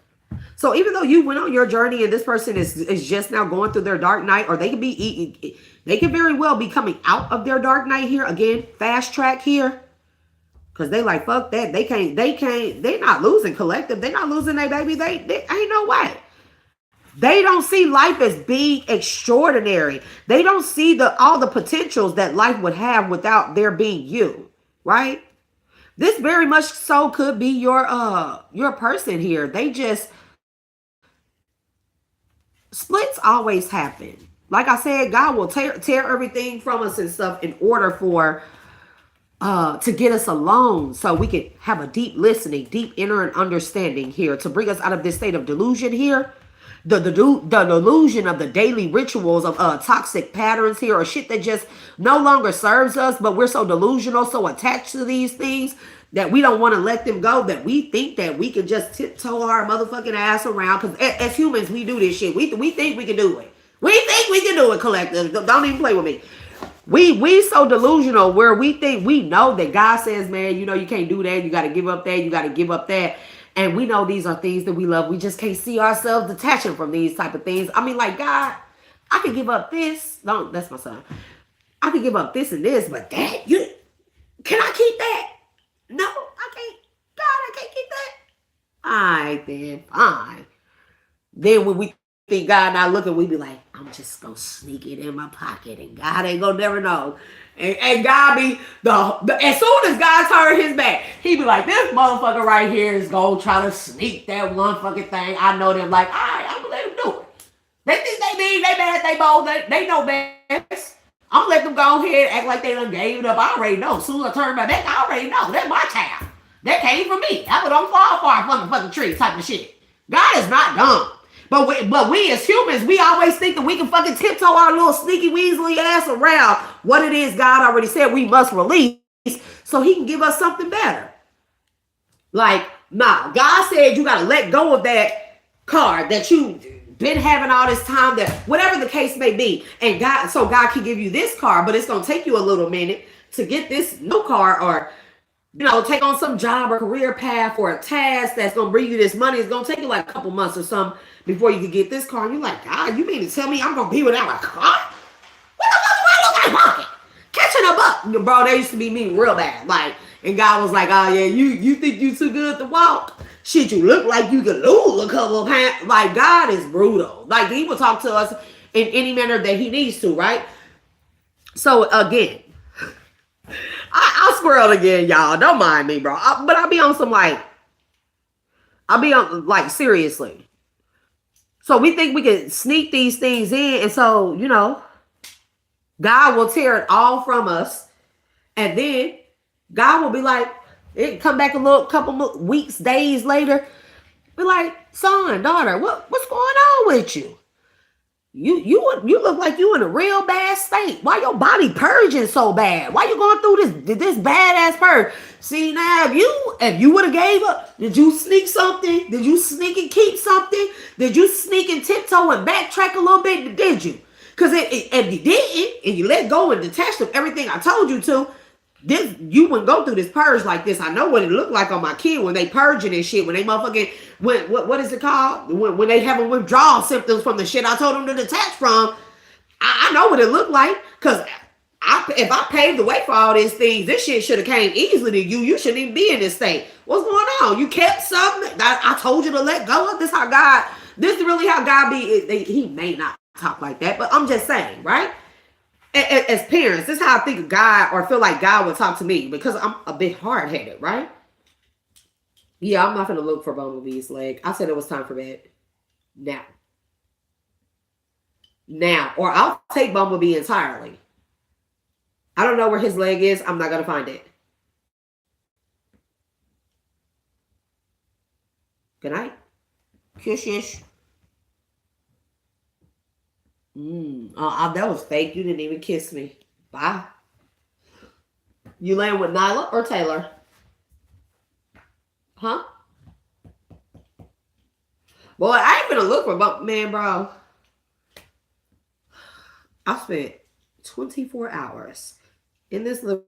So even though you went on your journey and this person is just now going through their dark night, or they can very well be coming out of their dark night here. Again, fast track here. Because they like, fuck that. They're not losing, Collective. They're not losing their baby. They ain't no way. They don't see life as being extraordinary. They don't see all the potentials that life would have without there being you, right? This very much so could be your person here. They just, splits always happen. Like I said, God will tear everything from us and stuff in order for to get us alone so we can have a deep listening, deep inner understanding here to bring us out of this state of delusion here. The delusion of the daily rituals of toxic patterns here, or shit that just no longer serves us, but we're so delusional, so attached to these things that we don't want to let them go, that we think that we can just tiptoe our motherfucking ass around. Because as humans, we do this shit. We think we can do it. We think we can do it, Collective. Don't even play with me. We so delusional where we think we know that God says, man, you know, you can't do that. You got to give up that. You got to give up that. And we know these are things that we love. We just can't see ourselves detaching from these type of things. I mean, like, God, I could give up this. No, that's my son. I could give up this and this, but that, can I keep that? No, I can't. God, I can't keep that. All right, then, fine. Then when we think God not looking, we be like, I'm just going to sneak it in my pocket and God ain't going to never know. And God be, as soon as God turn his back, he be like, this motherfucker right here is going to try to sneak that one fucking thing. I know them like, all right, I'm going to let him do it. They think they mean, they bad, they bold, they know best. I'm gonna let them go ahead act like they done gave it up. I already know. As soon as I turn my back, I already know. That's my child. That came from me. I don't fall far from the fucking tree type of shit. God is not dumb. But we as humans, we always think that we can fucking tiptoe our little sneaky weaselly ass around what it is God already said we must release so he can give us something better. Like, nah, God said you gotta let go of that car that you been having all this time, that whatever the case may be. And God can give you this car, but it's gonna take you a little minute to get this new car, or take on some job or career path or a task that's gonna bring you this money. It's gonna take you like a couple months or something before you can get this car. And you're like, God, you mean to tell me I'm gonna be without a car? What the fuck do I look like walking? Catching a buck. Bro, that used to be me real bad. Like, and God was like, oh yeah, you think you too good to walk? Shit, you look like you could lose a couple of pounds. Like, God is brutal. Like, he will talk to us in any manner that he needs to, right? So again, I squirreled again, y'all. Don't mind me, bro. But I'll be on some seriously. So we think we can sneak these things in, and so God will tear it all from us, and then God will be like, it come back a couple weeks, days later, be like, son, daughter, what's going on with you? You look like you in a real bad state. Why your body purging so bad? Why you going through this badass purge? See, now if you would have gave up, did you sneak something? Did you sneak and keep something? Did you sneak and tiptoe and backtrack a little bit? Did you? Because if you didn't and you let go and detach from everything I told you to, you wouldn't go through this purge like this. I know what it looked like on my kid when they purging and shit. When they motherfucking, what is it called? When they having withdrawal symptoms from the shit I told them to detach from. I know what it looked like. Because if I paved the way for all these things, this shit should have came easily to you. You shouldn't even be in this state. What's going on? You kept something I told you to let go of. This is really how God be. He may not talk like that, but I'm just saying, right? As parents, this is how I think of God, or feel like God would talk to me, because I'm a bit hard-headed, right? Yeah, I'm not going to look for Bumblebee's leg. I said it was time for bed. Now. Or I'll take Bumblebee entirely. I don't know where his leg is. I'm not going to find it. Good night. Kiss. That was fake. You didn't even kiss me. Bye. You laying with Nyla or Taylor? Huh? Boy, I ain't gonna look for man, bro. I spent 24 hours in this little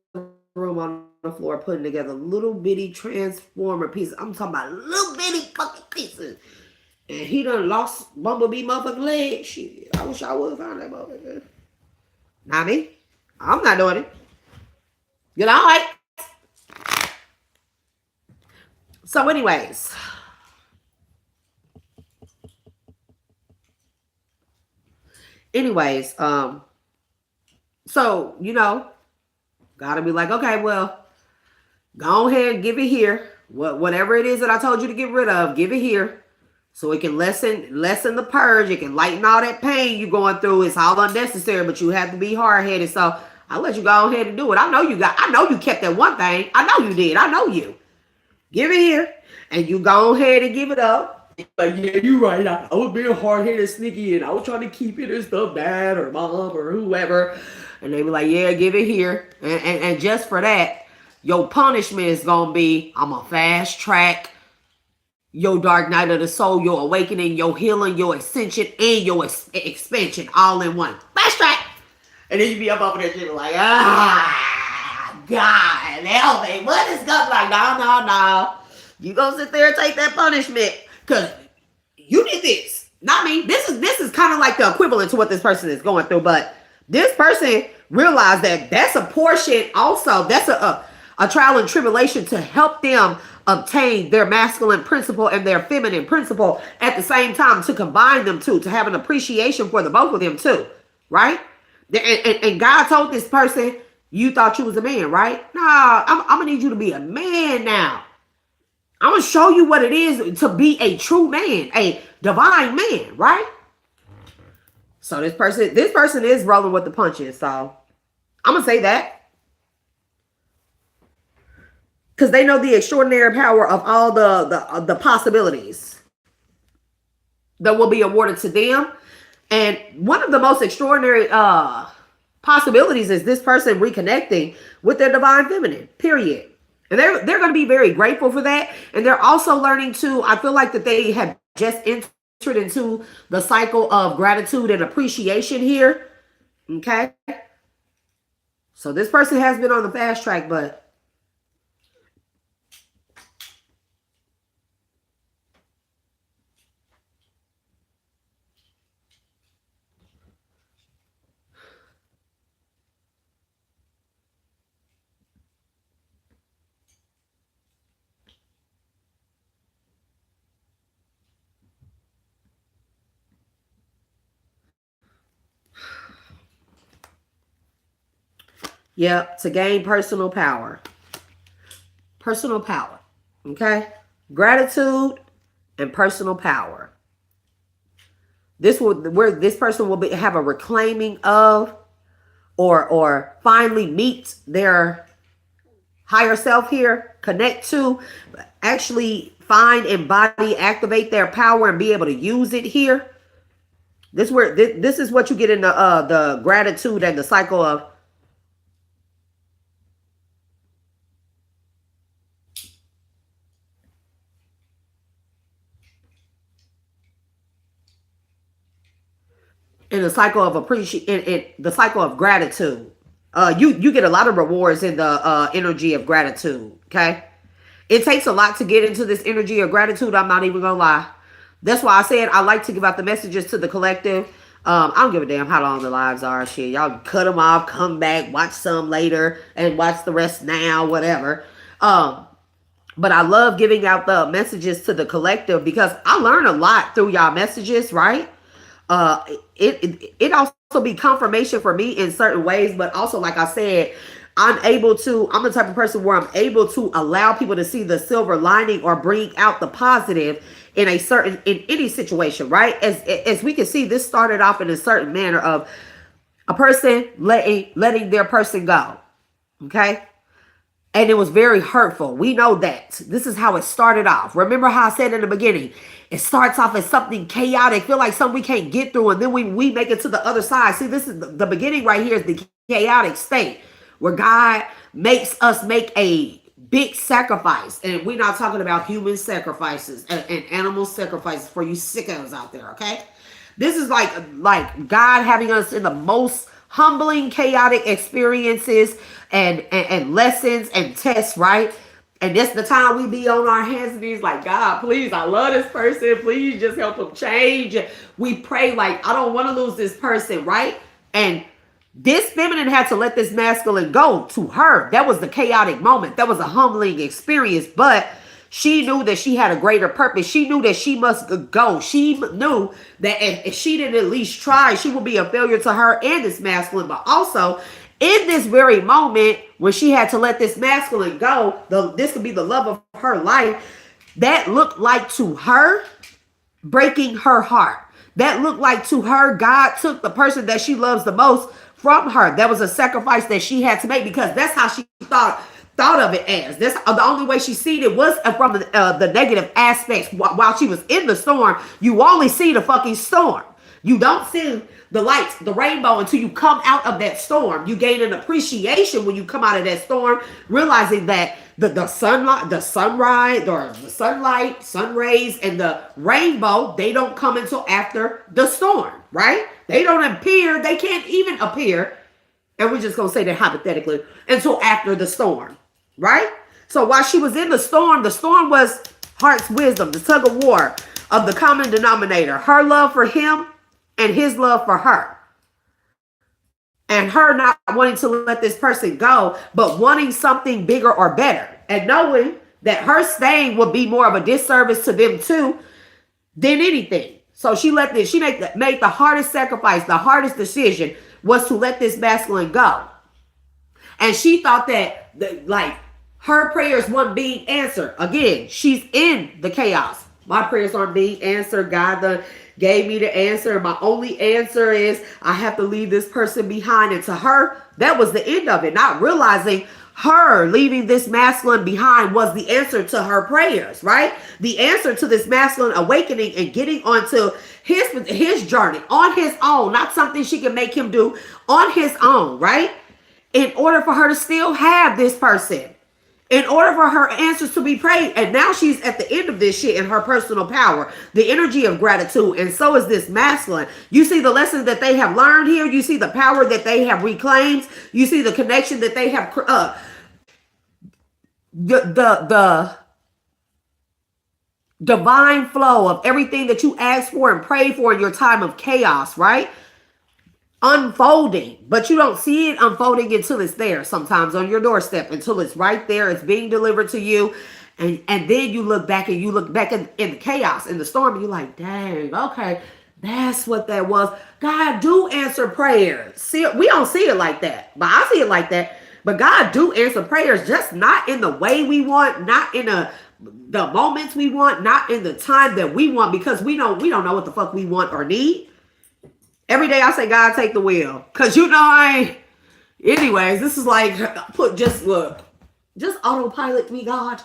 room on the floor putting together little bitty transformer pieces. I'm talking about little bitty fucking pieces. And he done lost Bumblebee motherfucking leg. Shit, I wish I would find that motherfucker. Not me. I'm not doing it. You know, right? So anyways. So, gotta be like, okay, well, go ahead and give it here. Whatever it is that I told you to get rid of, give it here. So it can lessen the purge. It can lighten all that pain you're going through. It's all unnecessary, but you have to be hard-headed. So I'll let you go ahead and do it. I know you kept that one thing. I know you did. I know you. Give it here. And you go ahead and give it up. Like, yeah, you're right. I was being hard-headed, sneaky, and I was trying to keep it and stuff, dad or mom or whoever. And they be like, yeah, give it here. And just for that, your punishment is going to be, I'm going to fast track your dark night of the soul, your awakening, your healing, your ascension, and your expansion all in one. Fast track. And then you be up over there shit like, God, help me. What is going like? No. You gonna sit there and take that punishment because you did this. Not me. This is kind of like the equivalent to what this person is going through. But this person realized that that's a portion also. That's a trial and tribulation to help them obtain their masculine principle and their feminine principle at the same time, to combine them two, to have an appreciation for the both of them too, right? And God told this person, you thought you was a man, right? Nah, I'm gonna need you to be a man now. I'm gonna show you what it is to be a true man, a divine man, right? So this person is rolling with the punches. So I'm gonna say that because they know the extraordinary power of all the possibilities that will be awarded to them. And one of the most extraordinary possibilities is this person reconnecting with their divine feminine, period. And they're going to be very grateful for that. And they're also learning to, I feel like that they have just entered into the cycle of gratitude and appreciation here. Okay. So this person has been on the fast track, but yeah, to gain personal power. Personal power. Okay. Gratitude and personal power. This will where this person will have a reclaiming of or finally meet their higher self here, connect to, actually find, embody, activate their power and be able to use it here. This is what you get in the gratitude and the cycle of. In the cycle of in the cycle of gratitude, you get a lot of rewards in the energy of gratitude. Okay, it takes a lot to get into this energy of gratitude. I'm not even gonna lie. That's why I said I like to give out the messages to the collective. I don't give a damn how long the lives are. Shit, y'all cut them off, come back, watch some later, and watch the rest now, whatever. But I love giving out the messages to the collective because I learn a lot through y'all messages, right? uh it also be confirmation for me in certain ways, but also, like I said, I'm the type of person where I'm able to allow people to see the silver lining or bring out the positive in any situation, right? As we can see, this started off in a certain manner of a person letting their person go. Okay. And it was very hurtful. We know that. This is how it started off. Remember how I said in the beginning, it starts off as something chaotic, feel like something we can't get through, and then we make it to the other side. See, this is the beginning right here is the chaotic state where God makes us make a big sacrifice. And we're not talking about human sacrifices and animal sacrifices for you sickos out there, okay? This is like God having us in the most humbling, chaotic experiences and lessons and tests, right? And this the time we be on our hands and knees like, God, please, I love this person. Please just help them change. We pray like, I don't want to lose this person, right? And this feminine had to let this masculine go to her. That was the chaotic moment. That was a humbling experience, but she knew that she had a greater purpose. She knew that she must go. She knew that if she didn't at least try, she would be a failure to her and this masculine. But also, in this very moment, when she had to let this masculine go, this could be the love of her life, that looked like to her breaking her heart. That looked like to her, God took the person that she loves the most from her. That was a sacrifice that she had to make because that's how she thought of it as. That's the only way she seen it was from the negative aspects. While she was in the storm, you only see the fucking storm. You don't see the lights, the rainbow until you come out of that storm. You gain an appreciation when you come out of that storm, realizing that the sunlight, the sunrise, or the sunlight, sun rays, and the rainbow, they don't come until after the storm, right? They don't appear, they can't even appear, and we're just going to say that hypothetically, until after the storm, right? So while she was in the storm was heart's wisdom, the tug of war of the common denominator, her love for him and his love for her. And her not wanting to let this person go, but wanting something bigger or better. And knowing that her staying would be more of a disservice to them too than anything. So she made the hardest sacrifice, the hardest decision was to let this masculine go. And she thought that her prayers weren't being answered. Again, she's in the chaos. My prayers aren't being answered. God done gave me the answer. My only answer is I have to leave this person behind. And to her, that was the end of it. Not realizing her leaving this masculine behind was the answer to her prayers, right? The answer to this masculine awakening and getting onto his journey on his own, not something she can make him do, on his own, right? In order for her to still have this person, in order for her answers to be prayed. And now she's at the end of this shit in her personal power, the energy of gratitude. And so is this masculine. You see the lessons that they have learned here. You see the power that they have reclaimed. You see the connection that they have, the divine flow of everything that you asked for and prayed for in your time of chaos, right? Unfolding, but you don't see it unfolding until it's there, sometimes on your doorstep, until it's right there, it's being delivered to you. And then you look back and you look back in the chaos, in the storm, and you're like, dang, okay, that's what that was. God do answer prayers. See, we don't see it like that, but I see it like that. But God do answer prayers, just not in the way we want, not in the moments we want, not in the time that we want, because we don't know what the fuck we want or need. Every day I say, God, take the wheel. Because you know I ain't. Anyways, this is like, just autopilot me, God.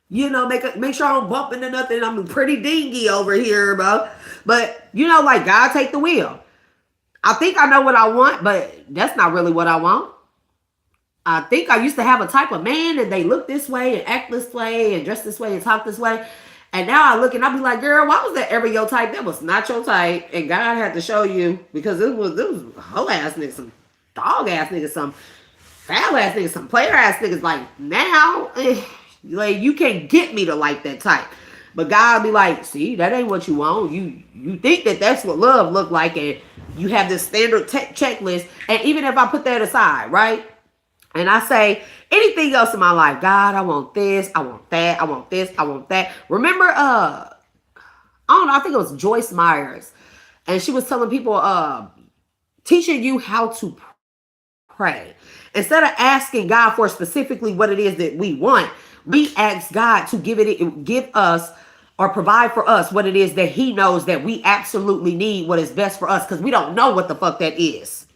You know, make sure I don't bump into nothing. I'm pretty dingy over here, bro. But, you know, like, God, take the wheel. I think I know what I want, but that's not really what I want. I think I used to have a type of man and they look this way and act this way and dress this way and talk this way. And now I look and I be like, girl, why was that ever your type? That was not your type. And God had to show you, because it was whole ass niggas, some dog ass niggas, some foul ass niggas, some player ass niggas. Like now, like you can't get me to like that type. But God be like, see, that ain't what you want. You think that that's what love look like, and you have this standard checklist. And even if I put that aside, right? And I say anything else in my life, God, I want this, I want that, I want this, I want that. Remember, I don't know, I think it was Joyce Myers. And she was telling people, teaching you how to pray. Instead of asking God for specifically what it is that we want, we ask God to give us or provide for us what it is that he knows that we absolutely need, what is best for us, because we don't know what the fuck that is.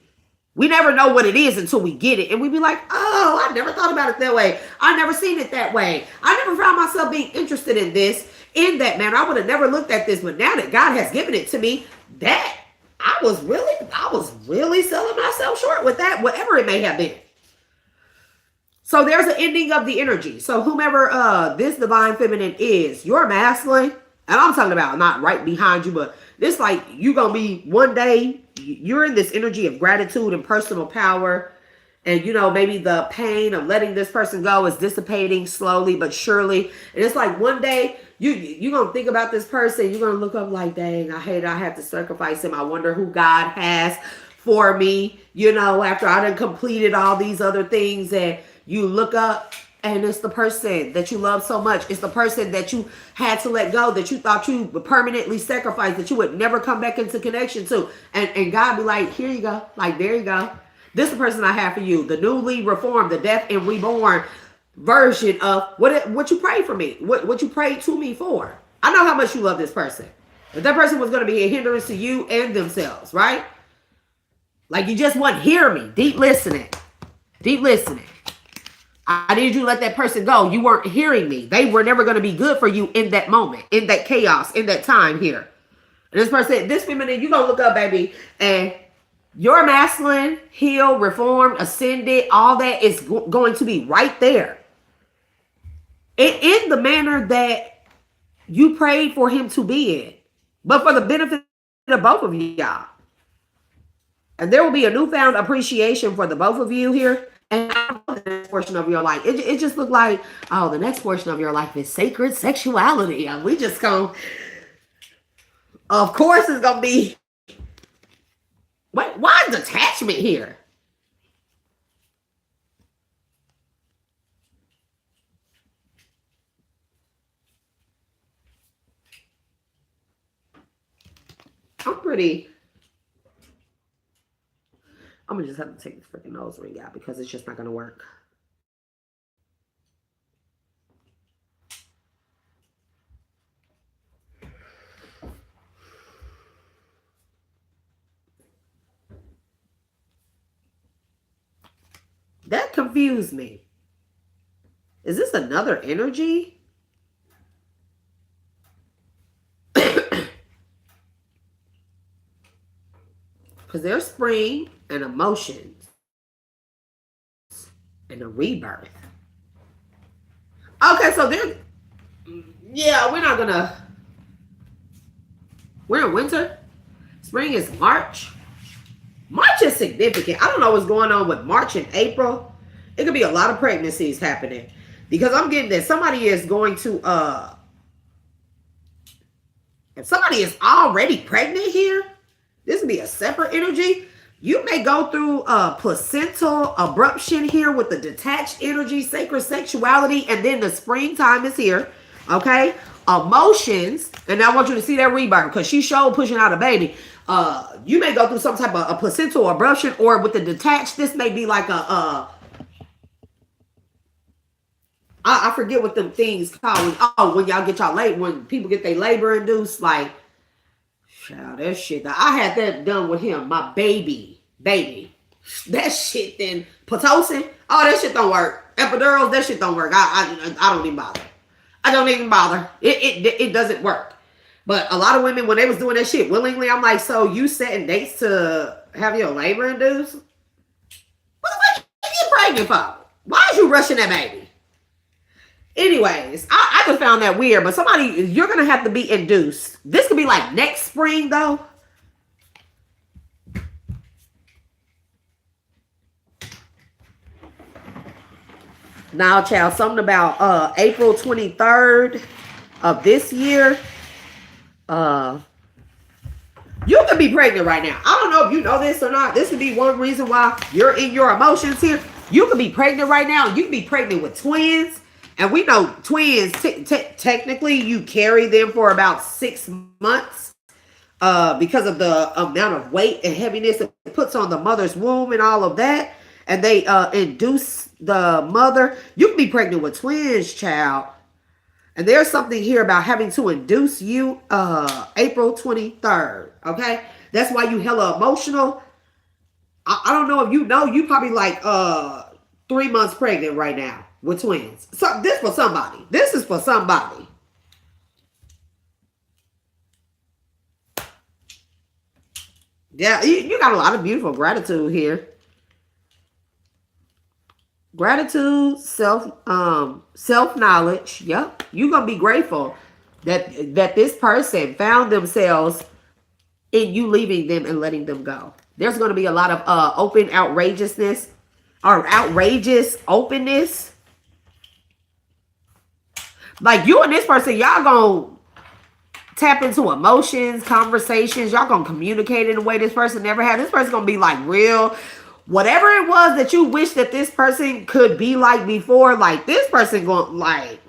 We never know what it is until we get it. And we be like, oh, I never thought about it that way. I never seen it that way. I never found myself being interested in this, in that manner. I would have never looked at this. But now that God has given it to me, that I was really selling myself short with that, whatever it may have been. So there's an ending of the energy. So whomever this divine feminine is, you're masculine. And I'm talking about not right behind you, but this like you going to be one day, you're in this energy of gratitude and personal power. And, you know, maybe the pain of letting this person go is dissipating slowly but surely. And it's like one day you're going to think about this person. You're going to look up like, dang, I hate I have to sacrifice him. I wonder who God has for me, you know, after I done completed all these other things. And you look up and it's the person that you love so much. It's the person that you had to let go, that you thought you would permanently sacrifice, that you would never come back into connection to. And God be like, here you go. Like, there you go. This is the person I have for you. The newly reformed, the death and reborn version of what you prayed for me. What you prayed to me for. I know how much you love this person. If that person was going to be a hindrance to you and themselves, right? Like you just wouldn't hear me. Deep listening. Deep listening. I needed you to let that person go. You weren't hearing me. They were never going to be good for you in that moment, in that chaos, in that time here. And this person, this feminine, you going to look up, baby, and your masculine, healed, reformed, ascended, all that is going to be right there. In the manner that you prayed for him to be in. But for the benefit of both of y'all. And there will be a newfound appreciation for the both of you here. And the next portion of your life, it just looked like, oh, the next portion of your life is sacred sexuality. And we just gonna, of course, it's gonna be. Wait, why is detachment here? I'm gonna just have to take this freaking nose ring out because it's just not gonna work. That confused me. Is this another energy? Because there's spring and emotions and a rebirth. Okay, so there. Yeah, we're in winter. Spring is March. March is significant. I don't know what's going on with March and April. It could be a lot of pregnancies happening. Because I'm getting that somebody is going to, if somebody is already pregnant here, this would be a separate energy. You may go through a placental abruption here with the detached energy, sacred sexuality, and then the springtime is here. Okay? Emotions, and I want you to see that rebirth because she showed pushing out a baby. You may go through some type of a placental abruption, or with the detached, this may be like I forget what them things called. Oh, when y'all get y'all labor, when people get their labor induced, like, child, that shit. I had that done with him, my baby. That shit then, Pitocin, oh, that shit don't work. Epidurals, that shit don't work. I don't even bother. I don't even bother. It doesn't work. But a lot of women, when they was doing that shit willingly, I'm like, so you setting dates to have your labor induced? What the fuck you get pregnant for? Why is you rushing that baby? Anyways, I just found that weird. But somebody, you're going to have to be induced. This could be like next spring, though. Now, child, something about April 23rd of this year. You could be pregnant right now. I don't know if you know this or not. This could be one reason why you're in your emotions here. You could be pregnant right now. You could be pregnant with twins. And we know twins, technically, you carry them for about 6 months because of the amount of weight and heaviness it puts on the mother's womb and all of that. And they induce the mother. You can be pregnant with twins, child. And there's something here about having to induce you April 23rd, okay? That's why you hella emotional. I don't know if you know, you probably like 3 months pregnant right now with twins. So this for somebody. This is for somebody. Yeah, you got a lot of beautiful gratitude here. Gratitude, self-knowledge. Yep. You're gonna be grateful that this person found themselves in you leaving them and letting them go. There's gonna be a lot of open outrageousness or outrageous openness. Like you and this person, y'all gonna tap into emotions, conversations. Y'all gonna communicate in a way this person never had. This person gonna be like real. Whatever it was that you wish that this person could be like before, like this person gonna like,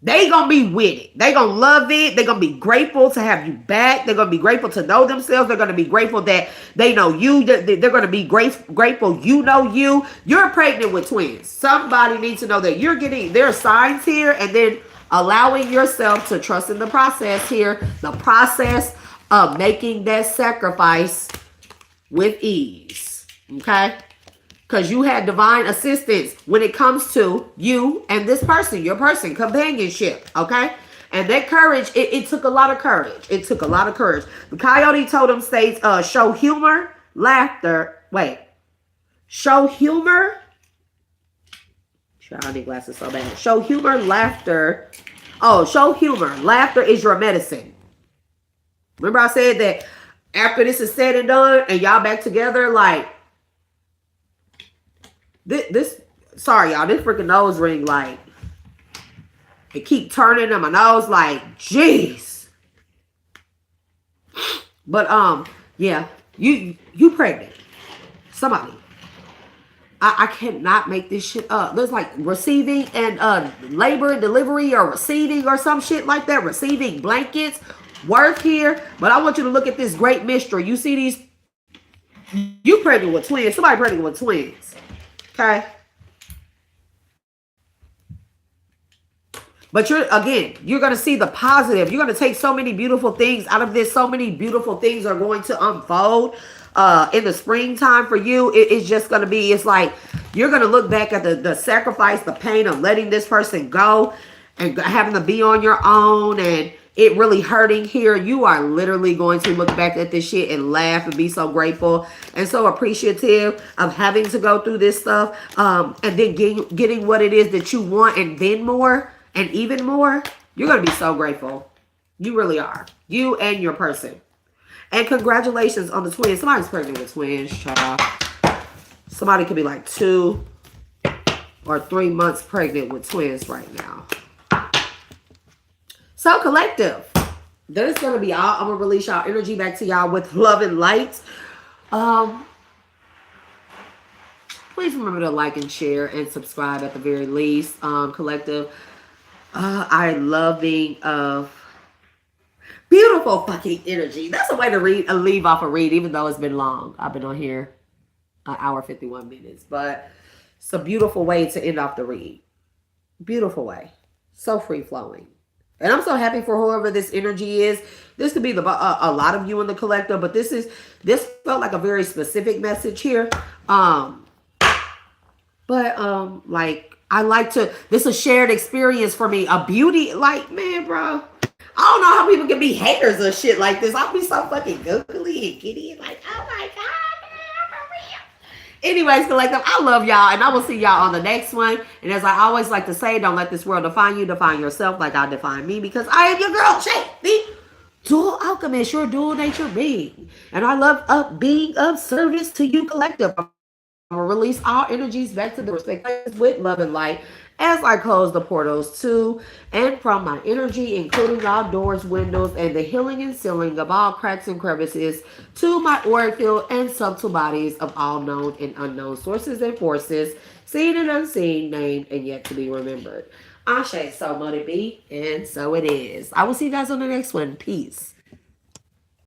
they gonna be with it. They gonna love it. They gonna be grateful to have you back. They're gonna be grateful to know themselves. They're gonna be grateful that they know you. They're gonna be grateful you know you. You're pregnant with twins. Somebody needs to know that you're getting, there are signs here, and then allowing yourself to trust in the process here. The process of making that sacrifice with ease. Okay? Because you had divine assistance when it comes to you and this person, your person, companionship. Okay? And that courage, it took a lot of courage. It took a lot of courage. The coyote totem states, show humor, laughter. Wait. Show humor. I need glasses so bad. Show humor, laughter. Oh, show humor. Laughter is your medicine. Remember I said that after this is said and done and y'all back together, like, this sorry y'all, this freaking nose ring, like, it keep turning in my nose, like, jeez. But yeah, you pregnant. Somebody. I cannot make this shit up. There's like receiving and labor and delivery or receiving or some shit like that. Receiving blankets, work here. But I want you to look at this great mystery. You see these? You pregnant with twins. Somebody pregnant with twins. Okay. But you're going to see the positive. You're going to take so many beautiful things out of this. So many beautiful things are going to unfold in the springtime for you. It's just going to be, it's like You're going to look back at the sacrifice, the pain of letting this person go and having to be on your own and it really hurting here. You are literally going to look back at this shit and laugh and be so grateful and so appreciative of having to go through this stuff, and then getting what it is that you want and then more and even more. You're going to be so grateful. You really are. You and your person. And congratulations on the twins. Somebody's pregnant with twins, child. Somebody could be like 2 or 3 months pregnant with twins right now. So collective, that is going to be all. I'm going to release y'all energy back to y'all with love and light. Please remember to like and share and subscribe at the very least. Collective, I love being of beautiful fucking energy. That's a way to leave off a read, even though it's been long. I've been on here an hour, 51 minutes, but it's a beautiful way to end off the read. Beautiful way. So free flowing. And I'm so happy for whoever this energy is. This could be a lot of you in the collective, but this felt like a very specific message here. Like I like to, this is a shared experience for me. A beauty, like, man, bro. I don't know how people can be haters of shit like this. I'll be so fucking googly and giddy and like, oh my God, man, for real. Anyways, collective, I love y'all, and I will see y'all on the next one. And as I always like to say, don't let this world define you. Define yourself like I define me, because I am your girl, Shay, the dual alchemist, your dual nature being. And I love being of service to you, collective. I'm going to release all energies back to the respective with love and light as I close the portals to and from my energy, including all doors, windows, and the healing and sealing of all cracks and crevices to my auric field and subtle bodies of all known and unknown sources and forces, seen and unseen, named and yet to be remembered. Ashe, so might it be, and so it is. I will see you guys on the next one. Peace.